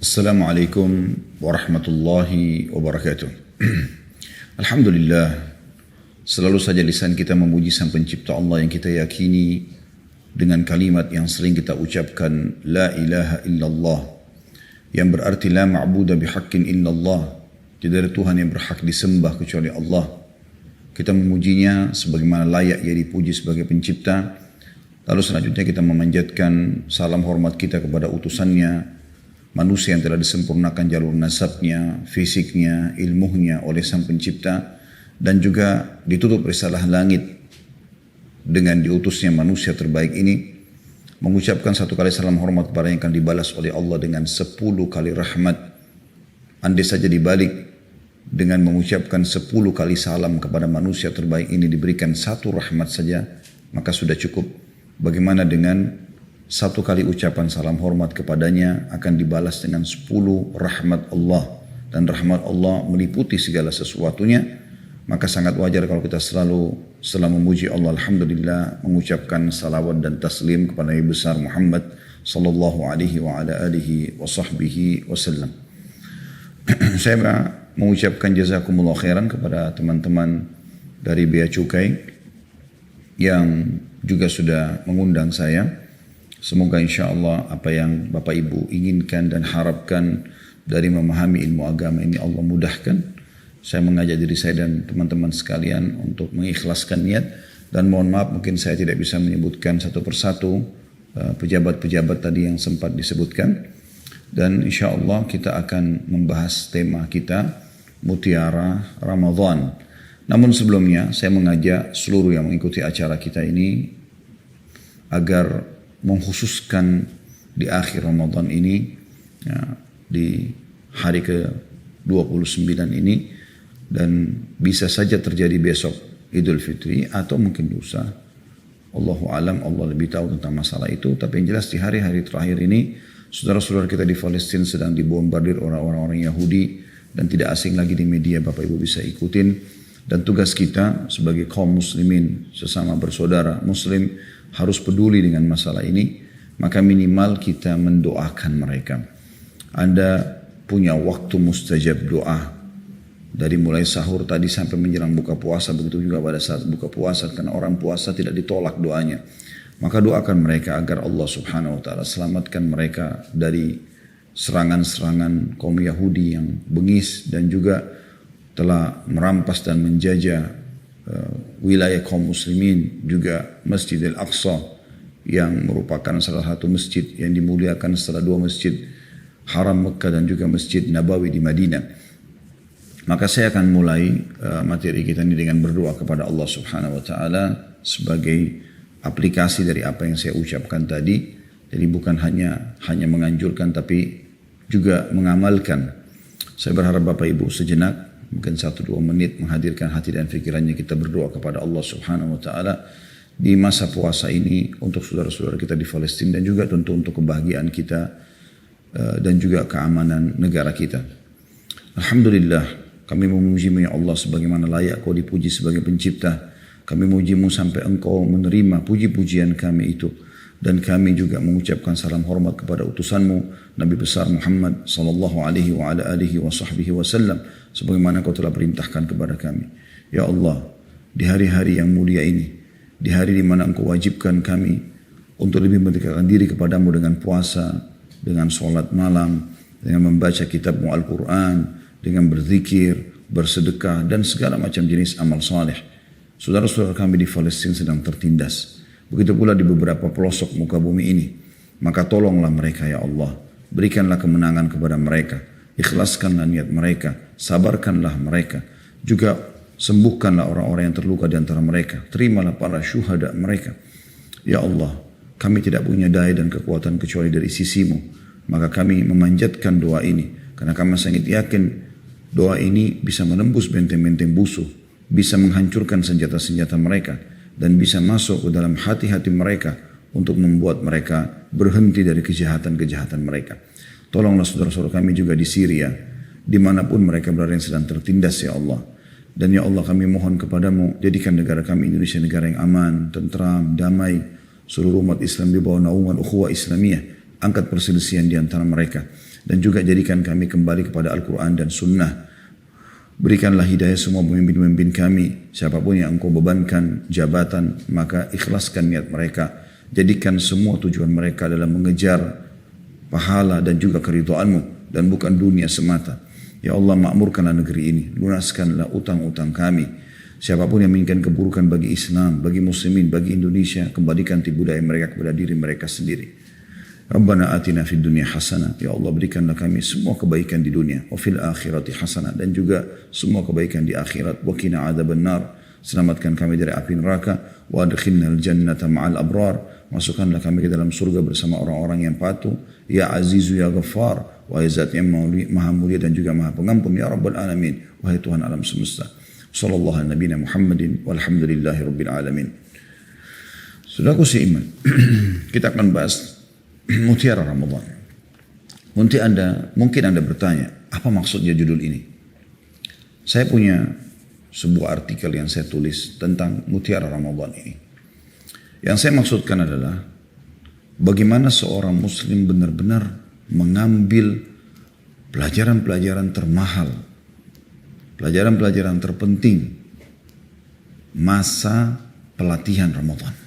Assalamualaikum warahmatullahi wabarakatuh. Alhamdulillah, selalu saja lisan kita memuji Sang Pencipta Allah yang kita yakini dengan kalimat yang sering kita ucapkan, La ilaha illallah, yang berarti la ma'buda bihaqqin illallah, tidak ada Tuhan yang berhak disembah kecuali Allah. Kita memujinya sebagaimana layak ia dipuji sebagai pencipta. Lalu selanjutnya kita memanjatkan salam hormat kita kepada utusannya, manusia yang telah disempurnakan jalur nasabnya, fisiknya, ilmunya oleh Sang Pencipta, dan juga ditutup risalah langit dengan diutusnya manusia terbaik ini, mengucapkan satu kali salam hormat kepada yang akan dibalas oleh Allah dengan 10 kali rahmat. Andai saja dibalik dengan mengucapkan 10 kali salam kepada manusia terbaik ini diberikan satu rahmat saja, maka sudah cukup. Bagaimana dengan satu kali ucapan salam hormat kepadanya akan dibalas dengan 10 rahmat Allah. Dan rahmat Allah meliputi segala sesuatunya. Maka sangat wajar kalau kita selalu setelah memuji Allah, Alhamdulillah, mengucapkan salawat dan taslim kepada Nabi besar Muhammad sallallahu alaihi wa ala alihi wa sahbihi wasallam. Saya mengucapkan jazakumullah khairan kepada teman-teman dari Bea Cukai yang juga sudah mengundang saya. Semoga insya Allah apa yang Bapak Ibu inginkan dan harapkan dari memahami ilmu agama ini Allah mudahkan. Saya mengajak diri saya dan teman-teman sekalian untuk mengikhlaskan niat. Dan mohon maaf mungkin saya tidak bisa menyebutkan satu persatu pejabat-pejabat tadi yang sempat disebutkan. Dan insya Allah kita akan membahas tema kita, Mutiara Ramadan. Namun sebelumnya saya mengajak seluruh yang mengikuti acara kita ini agar mengkhususkan di akhir Ramadan ini, ya, di hari ke-29 ini, dan bisa saja terjadi besok Idul Fitri atau mungkin lusa. Allahu alam, Allah lebih tahu tentang masalah itu. Tapi yang jelas di hari-hari terakhir ini, saudara-saudara kita di Palestina sedang dibombardir orang-orang Yahudi dan tidak asing lagi di media, Bapak Ibu bisa ikutin. Dan tugas kita sebagai kaum muslimin, sesama bersaudara muslim, harus peduli dengan masalah ini. Maka minimal kita mendoakan mereka. Anda punya waktu mustajab doa dari mulai sahur tadi sampai menjelang buka puasa. Begitu juga pada saat buka puasa, karena orang puasa tidak ditolak doanya. Maka doakan mereka agar Allah subhanahu wa ta'ala selamatkan mereka dari serangan-serangan kaum Yahudi yang bengis dan juga telah merampas dan menjajah wilayah kaum muslimin, juga Masjidil Aqsa yang merupakan salah satu masjid yang dimuliakan setelah 2 masjid Haram Mekah dan juga Masjid Nabawi di Madinah. Maka saya akan mulai materi kita ini dengan berdoa kepada Allah subhanahu wa ta'ala sebagai aplikasi dari apa yang saya ucapkan tadi. Jadi bukan hanya menganjurkan tapi juga mengamalkan. Saya berharap Bapak Ibu sejenak, mungkin 1-2 menit, menghadirkan hati dan pikirannya, kita berdoa kepada Allah subhanahu wa ta'ala di masa puasa ini untuk saudara-saudara kita di Palestina dan juga tentu untuk kebahagiaan kita dan juga keamanan negara kita. Alhamdulillah, kami memuji-Mu ya Allah sebagaimana layak Kau dipuji sebagai pencipta. Kami memuji-Mu sampai Engkau menerima puji-pujian kami itu. Dan kami juga mengucapkan salam hormat kepada utusan-Mu Nabi besar Muhammad sallallahu alaihi wa ala alihi wa sahbihi wasallam sebagaimana Kau telah perintahkan kepada kami. Ya Allah, di hari-hari yang mulia ini, di hari di mana Engkau wajibkan kami untuk lebih mendekatkan diri kepadamu dengan puasa, dengan sholat malam, dengan membaca kitab-Mu Al-Quran, dengan berzikir, bersedekah dan segala macam jenis amal saleh. Saudara-saudara kami di Palestina sedang tertindas. Begitu pula di beberapa pelosok muka bumi ini. Maka tolonglah mereka ya Allah. Berikanlah kemenangan kepada mereka. Ikhlaskanlah niat mereka. Sabarkanlah mereka. Juga sembuhkanlah orang-orang yang terluka di antara mereka. Terimalah para syuhada mereka. Ya Allah, kami tidak punya daya dan kekuatan kecuali dari sisi-Mu. Maka kami memanjatkan doa ini. Karena kami sangat yakin doa ini bisa menembus benteng-benteng musuh. Bisa menghancurkan senjata-senjata mereka. Dan bisa masuk ke dalam hati-hati mereka untuk membuat mereka berhenti dari kejahatan-kejahatan mereka. Tolonglah saudara-saudara kami juga di Syria, dimanapun mereka berada yang sedang tertindas ya Allah. Dan ya Allah kami mohon kepadamu, jadikan negara kami Indonesia negara yang aman, tentram, damai. Seluruh umat Islam di bawah naungan ukhuwah Islamiyah. Angkat perselisihan di antara mereka. dan juga jadikan kami kembali kepada Al-Quran dan Sunnah. Berikanlah hidayah semua pemimpin-pemimpin kami. Siapapun yang engkau bebankan jabatan, maka ikhlaskan niat mereka. Jadikan semua tujuan mereka dalam mengejar pahala dan juga keridhaanmu dan bukan dunia semata. Ya Allah, makmurkanlah negeri ini. Lunaskanlah utang-utang kami. Siapapun yang menginginkan keburukan bagi Islam, bagi muslimin, bagi Indonesia, kembalikan budaya mereka kepada diri mereka sendiri. Rabbana atina fid dunya hasanah. Ya Allah, berikanlah kami semua kebaikan di dunia. Wa fil akhirati hasanah. Dan juga semua kebaikan di akhirat. Wa qina adzabannar. Selamatkan kami dari api neraka. Wa adkhilnal jannata ma'al abrar. Masukkanlah kami ke dalam surga bersama orang-orang yang patuh. Ya Azizu ya Ghaffar. Wahai Zat yang maha mulia dan juga maha pengampun. Ya Rabbal Alamin. Wahai Tuhan alam semesta. Sallallahu ala nabiyina Muhammadin. Walhamdulillahi Rabbil Alamin. Saudaraku seiman. Kita akan bahas Mutiara Ramadan. Mungkin Anda bertanya, apa maksudnya judul ini? Saya punya sebuah artikel yang saya tulis tentang Mutiara Ramadan ini. Yang saya maksudkan adalah bagaimana seorang muslim benar-benar mengambil pelajaran-pelajaran termahal, pelajaran-pelajaran terpenting masa pelatihan Ramadan.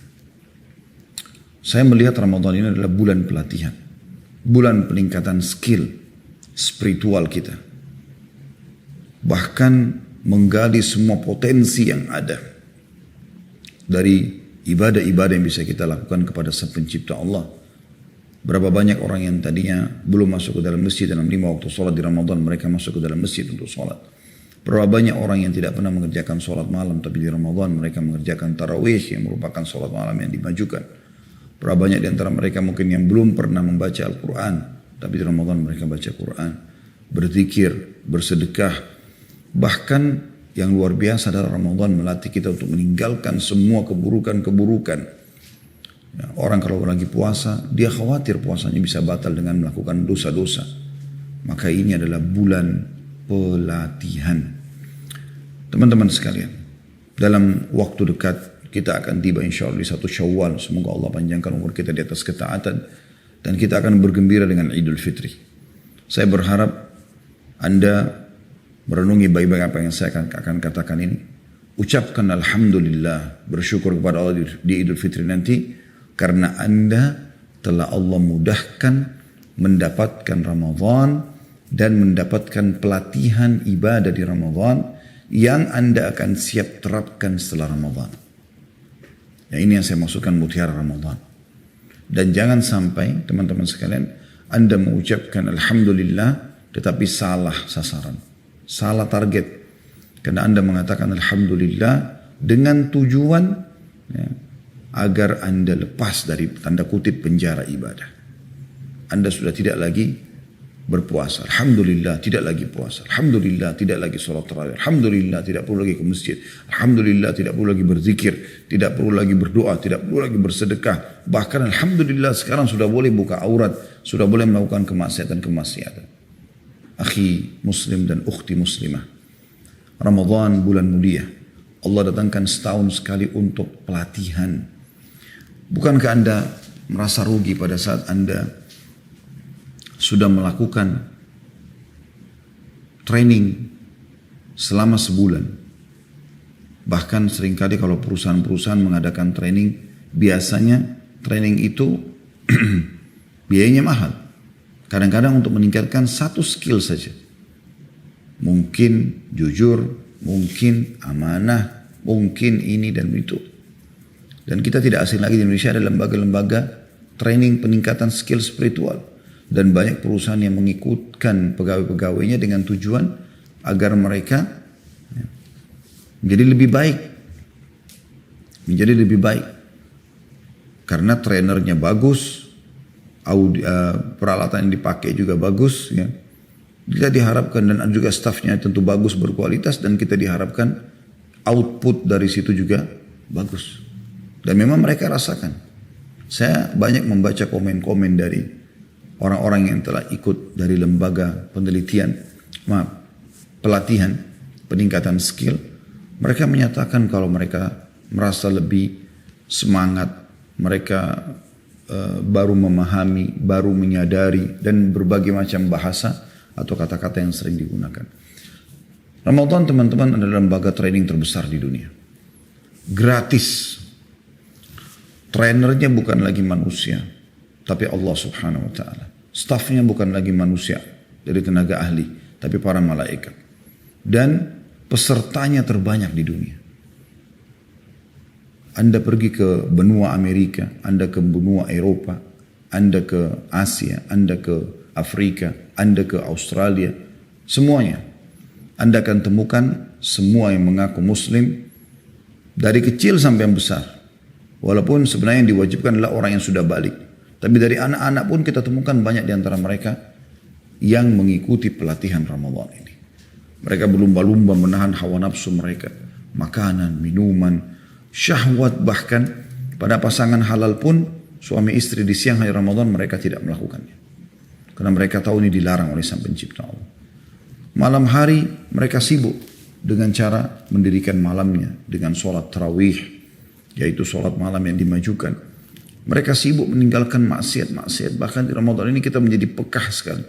Saya melihat Ramadan ini adalah bulan pelatihan, bulan peningkatan skill spiritual kita. Bahkan menggali semua potensi yang ada dari ibadah-ibadah yang bisa kita lakukan kepada Sang Pencipta Allah. Berapa banyak orang yang tadinya belum masuk ke dalam masjid dalam 5 waktu sholat di Ramadan, mereka masuk ke dalam masjid untuk sholat. Berapa banyak orang yang tidak pernah mengerjakan sholat malam, tapi di Ramadan mereka mengerjakan tarawih yang merupakan sholat malam yang dimajukan. Berapa banyak di antara mereka mungkin yang belum pernah membaca Al-Quran, tapi di Ramadan mereka baca Quran, berzikir, bersedekah. Bahkan yang luar biasa adalah Ramadan melatih kita untuk meninggalkan semua keburukan-keburukan. Ya, orang kalau lagi puasa, dia khawatir puasanya bisa batal dengan melakukan dosa-dosa. Maka ini adalah bulan pelatihan. Teman-teman sekalian, dalam waktu dekat kita akan tiba insya Allah di 1 Syawal. Semoga Allah panjangkan umur kita di atas ketaatan. Dan kita akan bergembira dengan Idul Fitri. Saya berharap Anda merenungi baik-baik apa yang saya akan katakan ini. Ucapkan Alhamdulillah. Bersyukur kepada Allah di Idul Fitri nanti. Karena Anda telah Allah mudahkan mendapatkan Ramadan. Dan mendapatkan pelatihan ibadah di Ramadan. Yang Anda akan siap terapkan setelah Ramadan. Nah, ini yang saya maksudkan mutiara Ramadan. Dan jangan sampai teman-teman sekalian Anda mengucapkan Alhamdulillah tetapi salah sasaran, salah target. Karena Anda mengatakan Alhamdulillah dengan tujuan ya, agar Anda lepas dari tanda kutip penjara ibadah. Anda sudah tidak lagi berpuasa. Alhamdulillah tidak lagi puasa. Alhamdulillah tidak lagi sholat tarawih. Alhamdulillah tidak perlu lagi ke masjid. Alhamdulillah tidak perlu lagi berzikir. Tidak perlu lagi berdoa. Tidak perlu lagi bersedekah. Bahkan Alhamdulillah sekarang sudah boleh buka aurat. Sudah boleh melakukan kemaksiatan-kemaksiatan. Akhi muslim dan ukhti muslimah. Ramadan bulan mulia. Allah datangkan setahun sekali untuk pelatihan. Bukankah Anda merasa rugi pada saat Anda sudah melakukan training selama sebulan. Bahkan seringkali kalau perusahaan-perusahaan mengadakan training, biasanya training itu biayanya mahal. Kadang-kadang untuk meningkatkan satu skill saja. Mungkin jujur, mungkin amanah, mungkin ini dan itu. Dan kita tidak asing lagi di Indonesia ada lembaga-lembaga training peningkatan skill spiritual. Dan banyak perusahaan yang mengikutkan pegawai-pegawainya dengan tujuan agar mereka menjadi lebih baik. Menjadi lebih baik. Karena trainernya bagus, peralatan yang dipakai juga bagus. Ya. Kita diharapkan dan juga stafnya tentu bagus, berkualitas. Dan kita diharapkan output dari situ juga bagus. Dan memang mereka rasakan. Saya banyak membaca komen-komen dari orang-orang yang telah ikut dari lembaga pelatihan, peningkatan skill. Mereka menyatakan kalau mereka merasa lebih semangat, mereka baru memahami, baru menyadari, dan berbagai macam bahasa atau kata-kata yang sering digunakan. Ramadan teman-teman adalah lembaga training terbesar di dunia. Gratis. Trainernya bukan lagi manusia, tapi Allah subhanahu wa ta'ala. Staffnya bukan lagi manusia dari tenaga ahli, tapi para malaikat. Dan pesertanya terbanyak di dunia. Anda pergi ke benua Amerika, Anda ke benua Eropa, Anda ke Asia, Anda ke Afrika, Anda ke Australia, semuanya. Anda akan temukan semua yang mengaku muslim, dari kecil sampai yang besar. Walaupun sebenarnya yang diwajibkan adalah orang yang sudah balik. Tapi dari anak-anak pun kita temukan banyak di antara mereka yang mengikuti pelatihan Ramadan ini. Mereka berlumba-lumba menahan hawa nafsu mereka. Makanan, minuman, syahwat, bahkan pada pasangan halal pun suami istri di siang hari Ramadan mereka tidak melakukannya. Karena mereka tahu ini dilarang oleh Sang Pencipta Allah. Malam hari mereka sibuk dengan cara mendirikan malamnya dengan sholat tarawih, yaitu sholat malam yang dimajukan. Mereka sibuk meninggalkan maksiat-maksiat. Bahkan di Ramadan ini kita menjadi pekah sekali.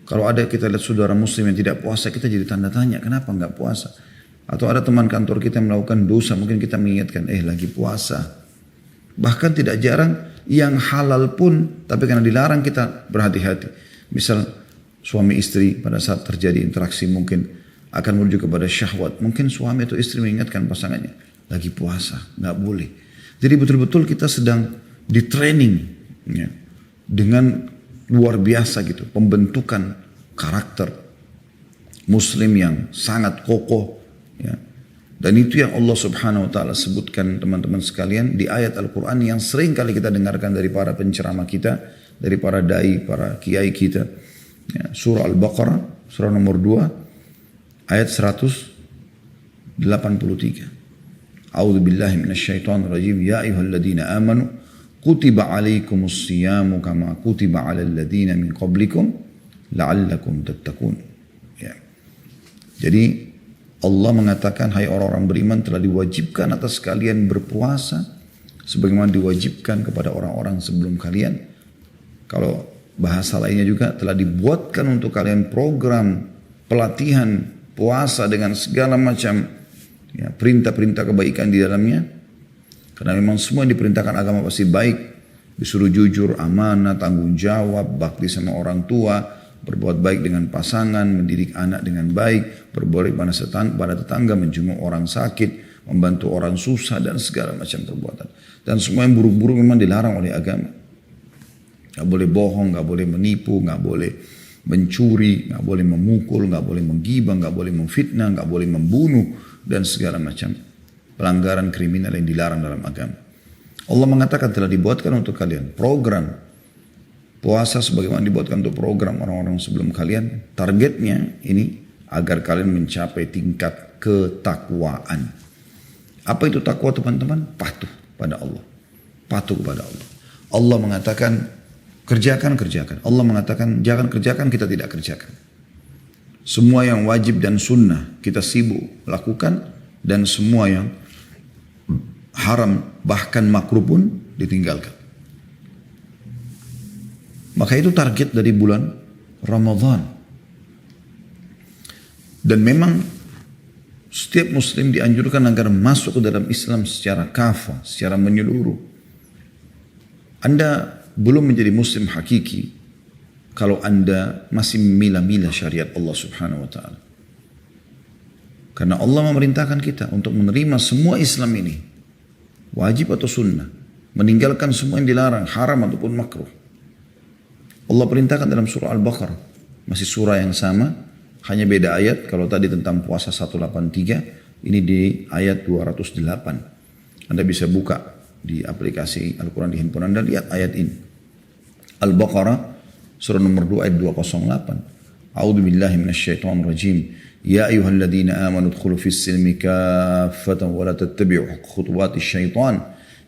Kalau ada kita lihat saudara muslim yang tidak puasa, kita jadi tanda tanya, kenapa nggak puasa? Atau ada teman kantor kita yang melakukan dosa, mungkin kita mengingatkan, lagi puasa. Bahkan tidak jarang yang halal pun, tapi karena dilarang kita berhati-hati. Misal suami istri pada saat terjadi interaksi mungkin akan menuju kepada syahwat. Mungkin suami atau istri mengingatkan pasangannya, lagi puasa, nggak boleh. Jadi betul-betul kita sedang di training ya, dengan luar biasa gitu, pembentukan karakter muslim yang sangat kokoh ya. Dan itu yang Allah subhanahu wa ta'ala sebutkan teman-teman sekalian di ayat Al-Quran yang sering kali kita dengarkan dari para penceramah kita, dari para dai, para kiai kita ya. Surah Al-Baqarah, surah nomor 2 ayat 183. A'udzu billahi minasyaitonir rajim. Ya ayyuhalladzina amanu kutiba alaikumus siyamu kama kutiba alal ladzina min qablikum la'allakum tattaqun. Ya. Jadi Allah mengatakan, hai orang-orang beriman, telah diwajibkan atas kalian berpuasa sebagaimana diwajibkan kepada orang-orang sebelum kalian. Kalau bahasa lainnya juga, telah dibuatkan untuk kalian program pelatihan puasa dengan segala macam ya, perintah-perintah kebaikan di dalamnya. Karena memang semua yang diperintahkan agama pasti baik. Disuruh jujur, amanah, tanggung jawab, bakti sama orang tua, berbuat baik dengan pasangan, mendidik anak dengan baik, berbuat pada tetangga, menjenguk orang sakit, membantu orang susah, dan segala macam perbuatan. Dan semua yang buruk-buruk memang dilarang oleh agama. Gak boleh bohong, gak boleh menipu, gak boleh mencuri, gak boleh memukul, gak boleh menggibah, gak boleh memfitnah, gak boleh membunuh, dan segala macam pelanggaran kriminal yang dilarang dalam agama. Allah mengatakan telah dibuatkan untuk kalian program puasa sebagaimana dibuatkan untuk program orang-orang sebelum kalian. Targetnya ini agar kalian mencapai tingkat ketakwaan. Apa itu takwa teman-teman? Patuh pada Allah. Patuh kepada Allah. Allah mengatakan kerjakan, kerjakan. Allah mengatakan jangan kerjakan, kita tidak kerjakan. Semua yang wajib dan sunnah kita sibuk lakukan, dan semua yang haram bahkan makruh pun ditinggalkan. Maka itu target dari bulan Ramadan. Dan memang setiap muslim dianjurkan agar masuk ke dalam Islam secara kafah, secara menyeluruh. Anda belum menjadi muslim hakiki kalau Anda masih memilah-milah syariat Allah subhanahu wa ta'ala. Karena Allah memerintahkan kita untuk menerima semua Islam ini, wajib atau sunnah, meninggalkan semua yang dilarang, haram ataupun makruh. Allah perintahkan dalam surah Al-Baqarah, masih surah yang sama, hanya beda ayat. Kalau tadi tentang puasa 183, ini di ayat 208. Anda bisa buka di aplikasi Al-Quran di handphone Anda, lihat ayat ini. Al-Baqarah surah nomor 2 ayat 208. A'udzu billahi minasyaitonir rajim. Ya ayyuhalladzina amanu udkhulu fis silmi kaffatan wa la tattabi'u khutuwatis syaitan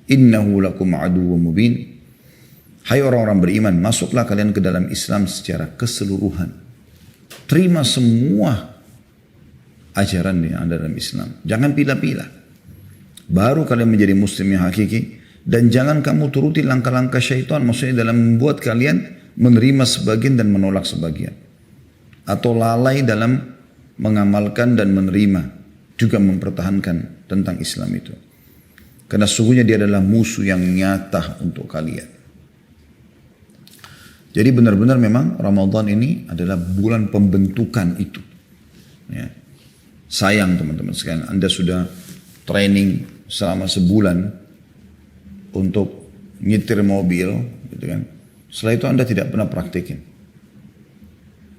innahu lakum aduwwum mubin. Hai orang-orang beriman, masuklah kalian ke dalam Islam secara keseluruhan. Terima semua ajaran yang ada dalam Islam. Jangan pilih-pilih. Baru kalian menjadi muslim yang hakiki. Dan jangan kamu turuti langkah-langkah syaitan, maksudnya dalam membuat kalian menerima sebagian dan menolak sebagian. Atau lalai dalam mengamalkan dan menerima, juga mempertahankan tentang Islam itu. Karena sesungguhnya dia adalah musuh yang nyata untuk kalian. Jadi benar-benar memang Ramadan ini adalah bulan pembentukan itu. Ya. Sayang teman-teman sekalian, Anda sudah training selama sebulan untuk nyetir mobil, gitu kan. Setelah itu Anda tidak pernah praktekin.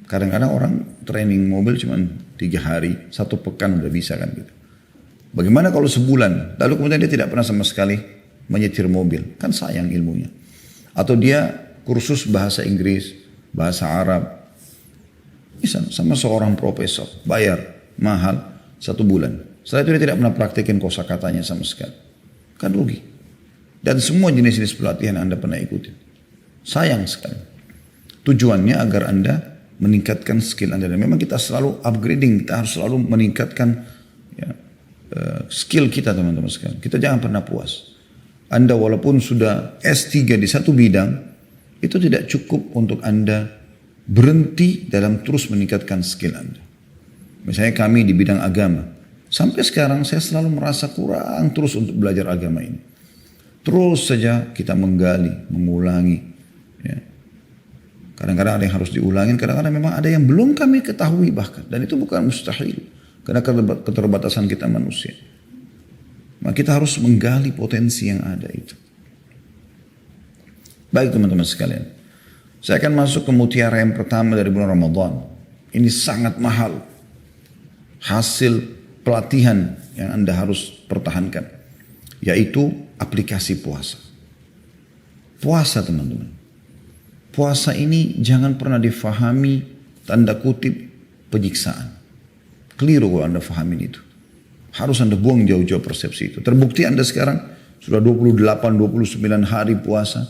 Kadang-kadang orang training mobil cuma 3 hari, 1 pekan udah bisa kan gitu. Bagaimana kalau sebulan, lalu kemudian dia tidak pernah sama sekali menyetir mobil, kan sayang ilmunya. Atau dia kursus bahasa Inggris, bahasa Arab, bisa sama seorang profesor, bayar mahal 1 bulan. Setelah itu dia tidak pernah praktekin kosakatanya sama sekali. Kan rugi. Dan semua jenis-jenis pelatihan Anda pernah ikuti. Sayang sekali. Tujuannya agar Anda meningkatkan skill Anda. Dan memang kita selalu upgrading, kita harus selalu meningkatkan ya, skill kita teman-teman sekalian. Kita jangan pernah puas. Anda walaupun sudah S3 di satu bidang, itu tidak cukup untuk Anda berhenti dalam terus meningkatkan skill Anda. Misalnya kami di bidang agama. Sampai sekarang saya selalu merasa kurang terus untuk belajar agama ini. Terus saja kita menggali, mengulangi. Ya. Kadang-kadang ada yang harus diulangin, kadang-kadang memang ada yang belum kami ketahui bahkan. Dan itu bukan mustahil. Karena keterbatasan kita manusia. Maka kita harus menggali potensi yang ada itu. Baik teman-teman sekalian. Saya akan masuk ke mutiara yang pertama dari bulan Ramadan. Ini sangat mahal. Hasil pelatihan yang Anda harus pertahankan. Yaitu aplikasi puasa. Puasa teman-teman. Puasa ini jangan pernah difahami tanda kutip penyiksaan. Keliru kalau Anda fahamin itu. Harus Anda buang jauh-jauh persepsi itu. Terbukti Anda sekarang sudah 28-29 hari puasa.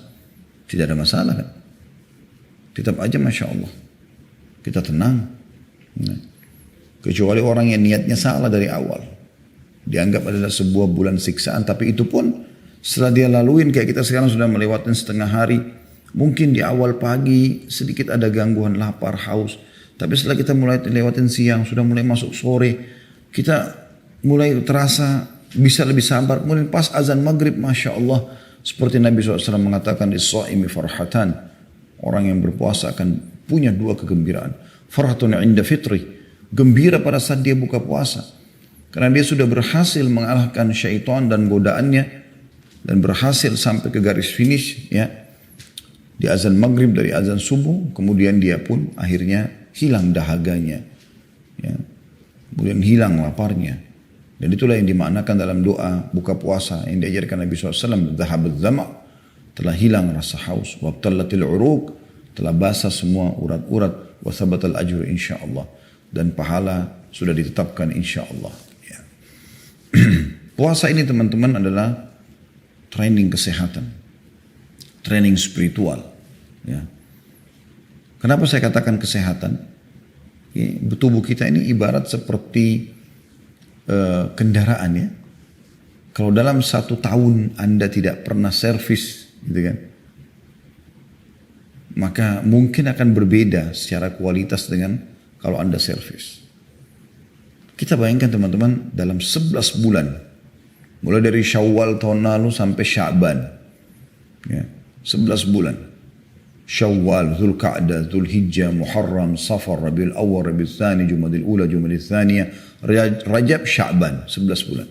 Tidak ada masalah kan. Tetap aja Masya Allah. Kita tenang. Kecuali orang yang niatnya salah dari awal. Dianggap adalah sebuah bulan siksaan. Tapi itu pun setelah dia laluin kayak kita sekarang sudah melewatkan setengah hari. Mungkin di awal pagi sedikit ada gangguan lapar, haus. Tapi setelah kita mulai lewatin siang, sudah mulai masuk sore. Kita mulai terasa bisa lebih sabar. Kemudian pas azan maghrib Masya Allah. Seperti Nabi SAW mengatakan di Shaimi farhatan. Orang yang berpuasa akan punya 2 kegembiraan. Farhatun inda fitri. Gembira pada saat dia buka puasa. Karena dia sudah berhasil mengalahkan syaitan dan godaannya. Dan berhasil sampai ke garis finish. Ya, di azan maghrib dari azan subuh. Kemudian dia pun akhirnya hilang dahaganya. Ya, kemudian hilang laparnya. Dan itulah yang dimaknakan dalam doa buka puasa yang diajarkan Nabi SAW. Dhahabul dhama', telah hilang rasa haus. Wabtallatil uruq, telah basah semua urat-urat. Wathabatal ajur insyaAllah. Dan pahala sudah ditetapkan insyaAllah. Ya. Puasa ini teman-teman adalah training kesehatan. Training spiritual. Ya. Kenapa saya katakan kesehatan? Ya, tubuh kita ini ibarat seperti kendaraan ya. Kalau dalam 1 tahun Anda tidak pernah servis gitu kan, maka mungkin akan berbeda secara kualitas dengan kalau Anda servis. Kita bayangkan teman-teman dalam 11 bulan, mulai dari Syawal tahun lalu sampai Sya'ban ya, 11 bulan. Syawal, Dzulqa'dah, Dzulhijjah, Muharram, Safar, Rabiul Awwal, Rabiul Tsani, Jumadil Ula, Jumadil Tsaniyah, Rajab, Sya'ban, 11 bulan.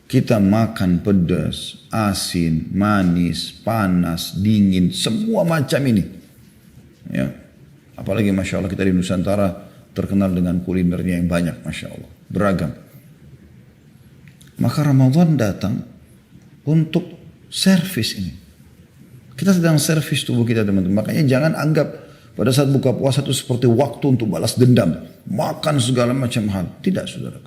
Kita makan pedas, asin, manis, panas, dingin, semua macam ini. Ya. Apalagi Masya Allah kita di Nusantara terkenal dengan kulinernya yang banyak, Masya Allah. Beragam. Maka Ramadan datang untuk servis ini. Kita sedang servis tubuh kita teman-teman. Makanya jangan anggap pada saat buka puasa itu seperti waktu untuk balas dendam. Makan segala macam hal. Tidak saudara.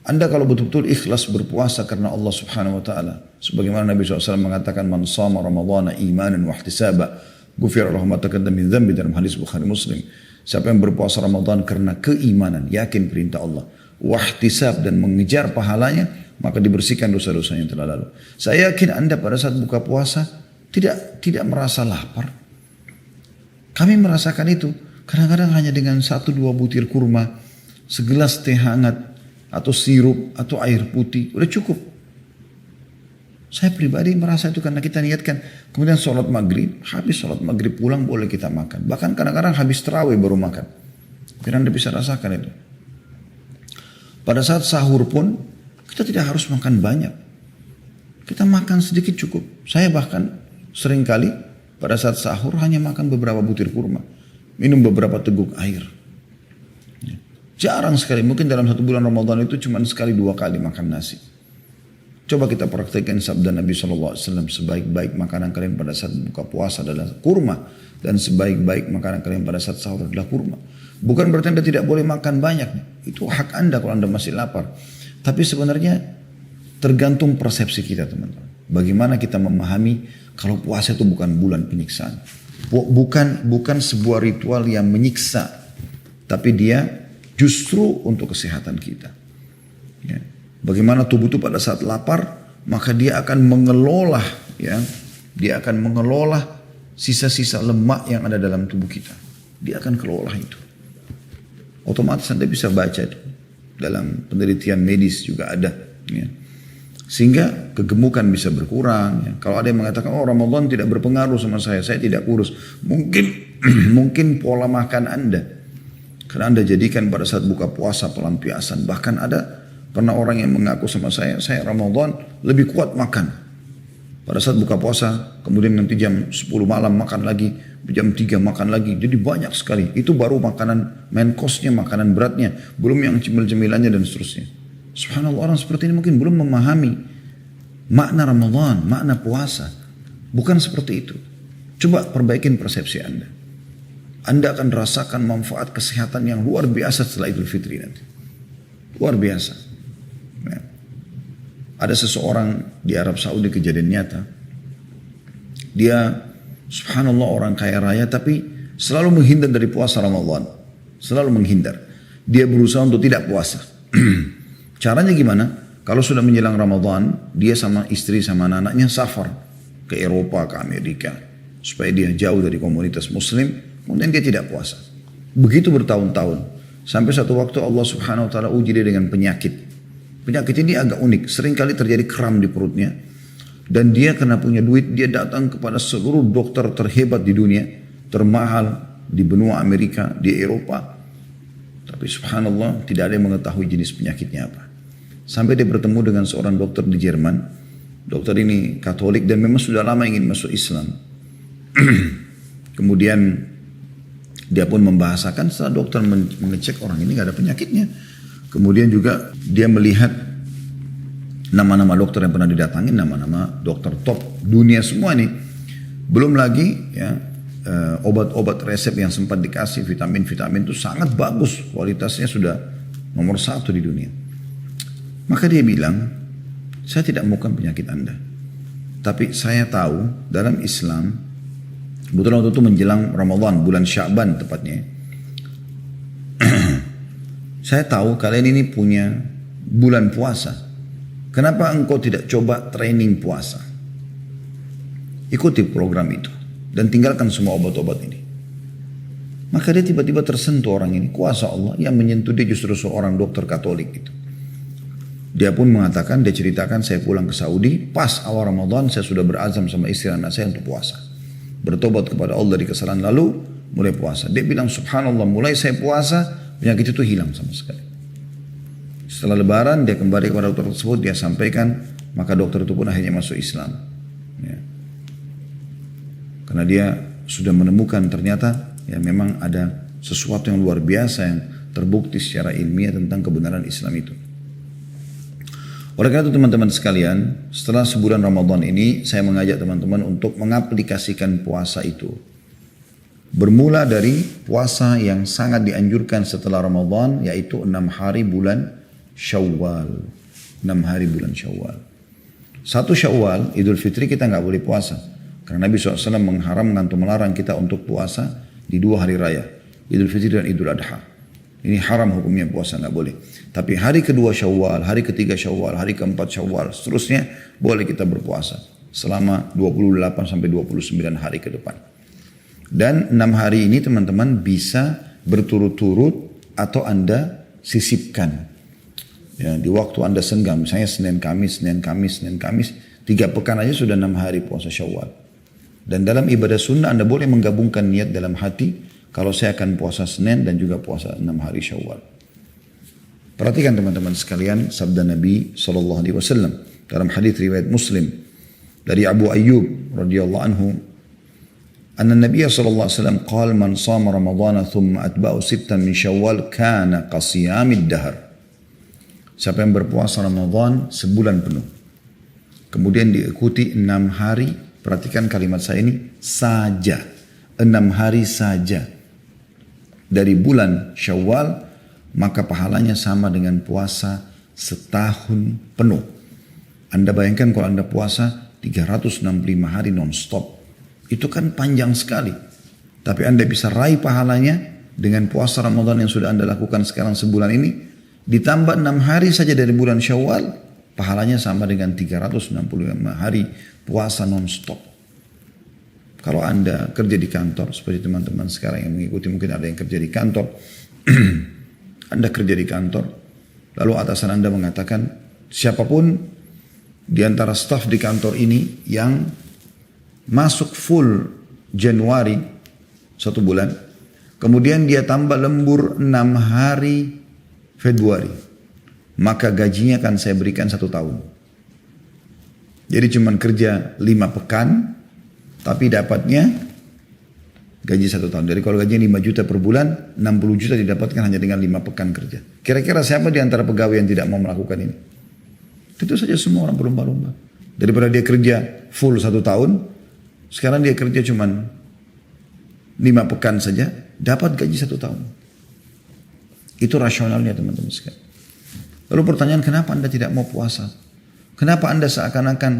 Anda kalau betul-betul ikhlas berpuasa karena Allah subhanahu wa ta'ala. Sebagaimana Nabi SAW mengatakan. Man sama Ramadana imanan wa ihtisaba. Gufir Allah mataqaddam min dhanbi dalam hadis Bukhari Muslim. Siapa yang berpuasa Ramadan karena keimanan. Yakin perintah Allah. Wa ihtisab dan mengejar pahalanya. maka dibersihkan dosa-dosa yang telah lalu. Saya yakin Anda pada saat buka puasa tidak merasa lapar. Kami merasakan itu. Kadang-kadang hanya dengan 1-2 butir kurma, segelas teh hangat, atau sirup, atau air putih, udah cukup. Saya pribadi merasa itu karena kita niatkan. Kemudian sholat maghrib, habis sholat maghrib pulang boleh kita makan. Bahkan kadang-kadang habis tarawih baru makan. Biar Anda bisa rasakan itu. Pada saat sahur pun, kita tidak harus makan banyak. Kita makan sedikit cukup. Saya bahkan seringkali pada saat sahur hanya makan beberapa butir kurma. Minum beberapa teguk air. Jarang sekali, mungkin dalam 1 bulan Ramadan itu cuma sekali 2 kali makan nasi. Coba kita praktekkan sabda Nabi SAW, sebaik-baik makanan kalian pada saat buka puasa adalah kurma. Dan sebaik-baik makanan kalian pada saat sahur adalah kurma. Bukan berarti Anda tidak boleh makan banyak. Itu hak Anda kalau Anda masih lapar. Tapi sebenarnya tergantung persepsi kita teman-teman. Bagaimana kita memahami kalau puasa itu bukan bulan penyiksaan. Bukan sebuah ritual yang menyiksa. Tapi dia justru untuk kesehatan kita. Ya. Bagaimana tubuh itu pada saat lapar, maka dia akan mengelola, ya, dia akan mengelola sisa-sisa lemak yang ada dalam tubuh kita. Dia akan kelola itu. Otomatis Anda bisa baca itu. Dalam penelitian medis juga ada. Ya. Sehingga kegemukan bisa berkurang. Ya. Kalau ada yang mengatakan, oh Ramadan tidak berpengaruh sama saya tidak kurus. Mungkin pola makan Anda. Karena Anda jadikan pada saat buka puasa pelampiasan. Bahkan pernah orang yang mengaku sama saya Ramadan lebih kuat makan. Pada saat buka puasa, kemudian nanti jam 10 malam makan lagi, jam 3 makan lagi. Jadi banyak sekali. Itu baru makanan main course-nya, makanan beratnya. Belum yang cemil-cemilannya dan seterusnya. Subhanallah, orang seperti ini mungkin belum memahami makna Ramadan, makna puasa. Bukan seperti itu. Coba perbaikin persepsi Anda. Anda akan rasakan manfaat kesehatan yang luar biasa setelah Idul Fitri nanti. Luar biasa. Ya. Ada seseorang di Arab Saudi kejadian nyata. Dia subhanallah orang kaya raya tapi selalu menghindar dari puasa Ramadan. Selalu menghindar. Dia berusaha untuk tidak puasa. Caranya gimana? Kalau sudah menjelang Ramadan, dia sama istri sama anak-anaknya safar ke Eropa, ke Amerika. Supaya dia jauh dari komunitas muslim, kemudian dia tidak puasa. Begitu bertahun-tahun. Sampai satu waktu Allah subhanahu wa ta'ala uji dia dengan penyakit. Penyakit ini agak unik. Seringkali terjadi kram di perutnya. Dan dia karena punya duit, dia datang kepada seluruh dokter terhebat di dunia. Termahal di benua Amerika, di Eropa. Tapi subhanallah tidak ada yang mengetahui jenis penyakitnya apa. Sampai dia bertemu dengan seorang dokter di Jerman. Dokter ini Katolik dan memang sudah lama ingin masuk Islam. Kemudian dia pun membahasakan setelah dokter mengecek orang ini gak ada penyakitnya. Kemudian juga dia melihat nama-nama dokter yang pernah didatangi, nama-nama dokter top dunia semua nih. Belum lagi ya obat-obat resep yang sempat dikasih, vitamin-vitamin itu sangat bagus, kualitasnya sudah nomor 1 di dunia. Maka dia bilang, saya tidak maukan penyakit Anda. Tapi saya tahu dalam Islam, kebetulan waktu itu menjelang Ramadan, bulan Sya'ban tepatnya. Saya tahu kalian ini punya bulan puasa. Kenapa engkau tidak coba training puasa? Ikuti program itu. Dan tinggalkan semua obat-obat ini. Maka dia tiba-tiba tersentuh orang ini. Kuasa Allah yang menyentuh dia justru seorang dokter Katolik itu. Dia pun mengatakan, dia ceritakan saya pulang ke Saudi. Pas awal Ramadan saya sudah berazam sama istri anak saya untuk puasa. Bertobat kepada Allah dari kesalahan lalu, mulai puasa. Dia bilang subhanallah mulai saya puasa, penyakit itu hilang sama sekali. Setelah lebaran dia kembali kepada dokter tersebut, dia sampaikan, maka dokter itu pun akhirnya masuk Islam. Ya. Karena dia sudah menemukan ternyata ya memang ada sesuatu yang luar biasa yang terbukti secara ilmiah tentang kebenaran Islam itu. Oleh karena itu teman-teman sekalian, setelah sebulan Ramadan ini saya mengajak teman-teman untuk mengaplikasikan puasa itu. Bermula dari puasa yang sangat dianjurkan setelah Ramadan, yaitu 6 hari bulan Syawal. 6 hari bulan Syawal. 1 Syawal, Idul Fitri kita nggak boleh puasa. Karena Nabi SAW mengharamkan atau melarang kita untuk puasa di 2 hari raya. Idul Fitri dan Idul Adha. Ini haram hukumnya puasa, nggak boleh. Tapi hari kedua Syawal, hari ketiga Syawal, hari keempat Syawal, seterusnya boleh kita berpuasa selama 28 sampai 29 hari ke depan. Dan 6 hari ini teman-teman bisa berturut-turut atau Anda sisipkan. Ya, di waktu Anda senggang, misalnya Senin Kamis, 3 pekan aja sudah 6 hari puasa Syawal. Dan dalam ibadah sunnah Anda boleh menggabungkan niat dalam hati, kalau saya akan puasa Senin dan juga puasa 6 hari Syawal. Perhatikan teman-teman sekalian sabda Nabi SAW dalam hadis riwayat Muslim dari Abu Ayyub radhiyallahu anhu, anna Nabi SAW qala man shama Ramadhana thumma atba'u 6 min Syawal kana qasiyamid dahr. Siapa yang berpuasa Ramadan sebulan penuh, kemudian diikuti 6 hari, perhatikan kalimat saya ini, saja, 6 hari saja dari bulan Syawal, maka pahalanya sama dengan puasa setahun penuh. Anda bayangkan kalau Anda puasa 365 hari non-stop. Itu kan panjang sekali. Tapi Anda bisa raih pahalanya dengan puasa Ramadan yang sudah Anda lakukan sekarang sebulan ini. Ditambah 6 hari saja dari bulan Syawal, pahalanya sama dengan 365 hari puasa non-stop. Kalau Anda kerja di kantor, seperti teman-teman sekarang yang mengikuti, mungkin ada yang kerja di kantor. Anda kerja di kantor, lalu atasan Anda mengatakan, siapapun di antara staf di kantor ini yang masuk full Januari 1 bulan, kemudian dia tambah lembur 6 hari Februari, maka gajinya akan saya berikan 1 tahun. Jadi cuma kerja 5 pekan, tapi dapatnya gaji 1 tahun. Jadi kalau gajinya 5 juta per bulan, 60 juta didapatkan hanya dengan 5 pekan kerja. Kira-kira siapa di antara pegawai yang tidak mau melakukan ini? Tentu saja semua orang berlomba-lomba. Daripada dia kerja full 1 tahun, sekarang dia kerja cuma 5 pekan saja, dapat gaji 1 tahun. Itu rasionalnya teman-teman sekalian. Lalu pertanyaan, kenapa Anda tidak mau puasa? Kenapa Anda seakan-akan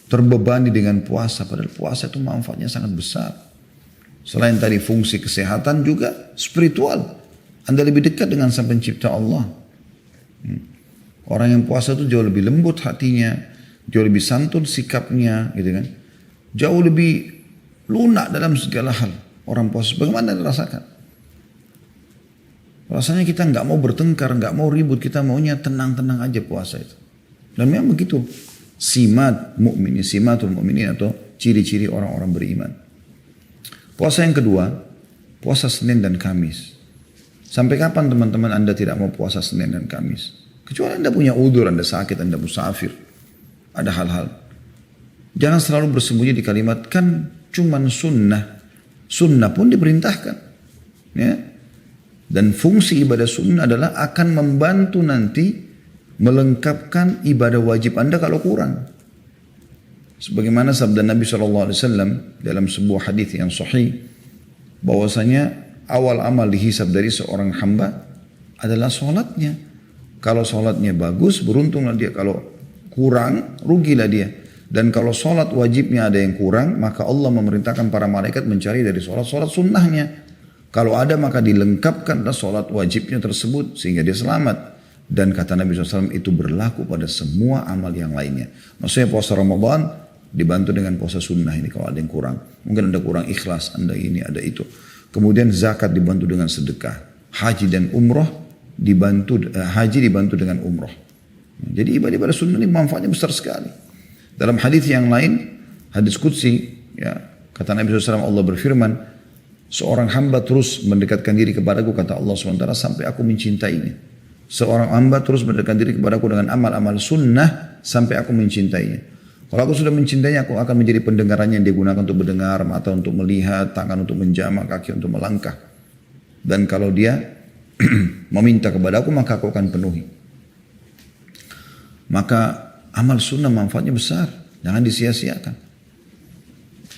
terbebani dengan puasa, padahal puasa itu manfaatnya sangat besar. Selain tadi fungsi kesehatan, juga spiritual. Anda lebih dekat dengan Sang Pencipta Allah. Orang yang puasa itu jauh lebih lembut hatinya, jauh lebih santun sikapnya, gitu kan. Jauh lebih lunak dalam segala hal. Orang puasa, bagaimana Anda rasakan? Rasanya kita nggak mau bertengkar, nggak mau ribut, kita maunya tenang-tenang aja puasa itu. Dan memang begitu. Simatul mu'minin atau ciri-ciri orang-orang beriman. Puasa yang kedua, puasa Senin dan Kamis. Sampai kapan teman-teman Anda tidak mau puasa Senin dan Kamis? Kecuali Anda punya udzur, Anda sakit, Anda musafir. Ada hal-hal. Jangan selalu bersembunyi di kalimat, kan cuman sunnah. Sunnah pun diperintahkan. Ya. Dan fungsi ibadah sunnah adalah akan membantu nanti melengkapkan ibadah wajib Anda kalau kurang. Sebagaimana sabda Nabi SAW dalam sebuah hadis yang sahih, bahwasanya awal amal dihisab dari seorang hamba adalah sholatnya. Kalau sholatnya bagus, beruntunglah dia. Kalau kurang, rugilah dia. Dan kalau sholat wajibnya ada yang kurang, maka Allah memerintahkan para malaikat mencari dari sholat sunnahnya. Kalau ada maka dilengkapkanlah sholat wajibnya tersebut sehingga dia selamat. Dan kata Nabi SAW itu berlaku pada semua amal yang lainnya. Maksudnya puasa Ramadan dibantu dengan puasa sunnah ini kalau ada yang kurang. Mungkin Anda kurang ikhlas, Anda ini, ada itu. Kemudian zakat dibantu dengan sedekah. Haji dan umroh haji dibantu dengan umroh. Jadi ibadah sunnah ini manfaatnya besar sekali. Dalam hadis yang lain, hadis qudsi, ya, kata Nabi SAW, Allah berfirman, seorang hamba terus mendekatkan diri kepadaku, kata Allah SWT, sampai aku mencintainya. Seorang hamba terus mendekatkan diri kepadaku dengan amal-amal sunnah sampai aku mencintainya. Kalau aku sudah mencintainya, aku akan menjadi pendengarannya yang digunakan untuk mendengar, mata untuk melihat, tangan untuk menjamak, kaki untuk melangkah. Dan kalau dia meminta kepada aku, maka aku akan penuhi. Maka amal sunnah manfaatnya besar, jangan disia-siakan.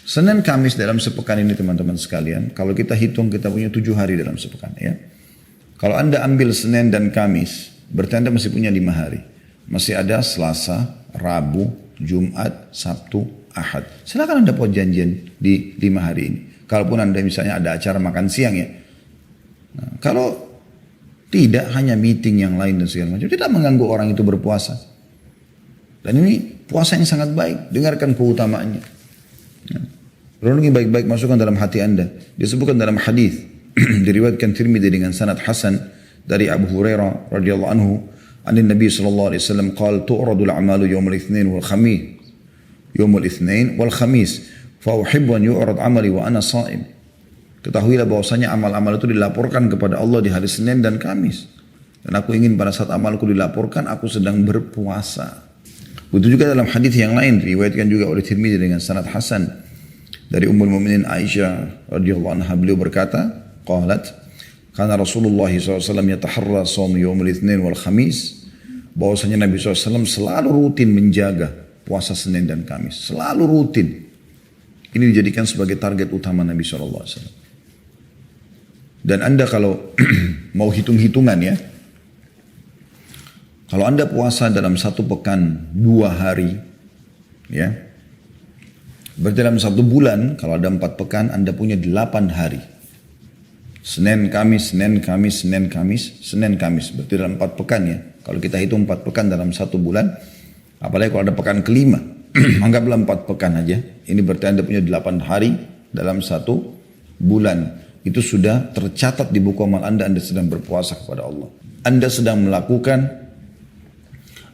Senin Kamis dalam sepekan ini teman-teman sekalian, kalau kita hitung kita punya 7 hari dalam sepekan ya. Kalau Anda ambil Senin dan Kamis, berarti Anda masih punya 5 hari. Masih ada Selasa, Rabu, Jumat, Sabtu, Ahad. Silakan Anda buat janjian di 5 hari ini. Kalaupun Anda misalnya ada acara makan siang ya. Nah, kalau Tidak hanya meeting yang lain dan segala macam. Tidak mengganggu orang itu berpuasa. Dan ini puasa yang sangat baik. Dengarkan keutamaannya. Renungi baik-baik, masukkan dalam hati anda. Disebutkan dalam hadis diriwayatkan Tirmidzi dengan sanad hasan dari Abu Hurairah radhiyallahu anhu, an Nabi sallallahu alaihi wasallam qala tu'radu al-a'malu yawm al-itsnain wal khamis. Yawm al-itsnain wal khamis. Fa uhibbu an yu'rad 'amali wa ana sha'im. Ketahuilah bahwasanya amal-amal itu dilaporkan kepada Allah di hari Senin dan Kamis. Dan aku ingin pada saat amalku dilaporkan, aku sedang berpuasa. Begitu juga dalam hadis yang lain, diriwayatkan juga oleh Tirmidzi dengan sanad hasan dari Ummul Mukminin Aisyah radhiyallahu anha, beliau berkata, qalat, kana Rasulullah SAW yataharra shaum yaumil itsnain wal khamis, bahwasanya Nabi SAW selalu rutin menjaga puasa Senin dan Kamis, selalu rutin. Ini dijadikan sebagai target utama Nabi SAW. Dan anda kalau mau hitung-hitungan ya, kalau anda puasa dalam satu pekan 2 hari, ya, berarti dalam 1 bulan, kalau ada 4 pekan, anda punya 8 hari. Senin, Kamis, Senin, Kamis, Senin, Kamis, Senin, Kamis. Berarti dalam 4 pekan ya. Kalau kita hitung 4 pekan dalam 1 bulan, apalagi kalau ada pekan kelima, anggaplah 4 pekan aja. Ini berarti anda punya 8 hari dalam 1 bulan. Itu sudah tercatat di buku amal anda sedang berpuasa kepada Allah. Anda sedang melakukan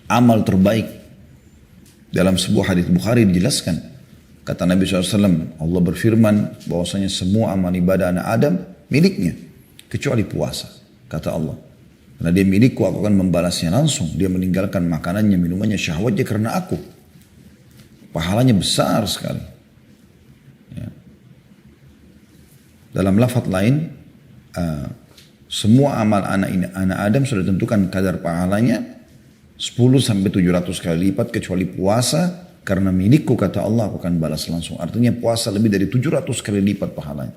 amal terbaik. Dalam sebuah hadis Bukhari dijelaskan, kata Nabi SAW, Allah berfirman bahwasanya semua amal ibadah anak Adam miliknya, kecuali puasa, kata Allah. Karena dia milikku, aku akan membalasnya langsung. Dia meninggalkan makanannya, minumannya, syahwatnya karena aku. Pahalanya besar sekali. Ya. Dalam lafaz lain, semua amal anak Adam sudah tentukan kadar pahalanya 10 sampai 700 kali lipat, kecuali puasa, karena milikku, kata Allah, aku akan balas langsung. Artinya puasa lebih dari 700 kali lipat pahalanya.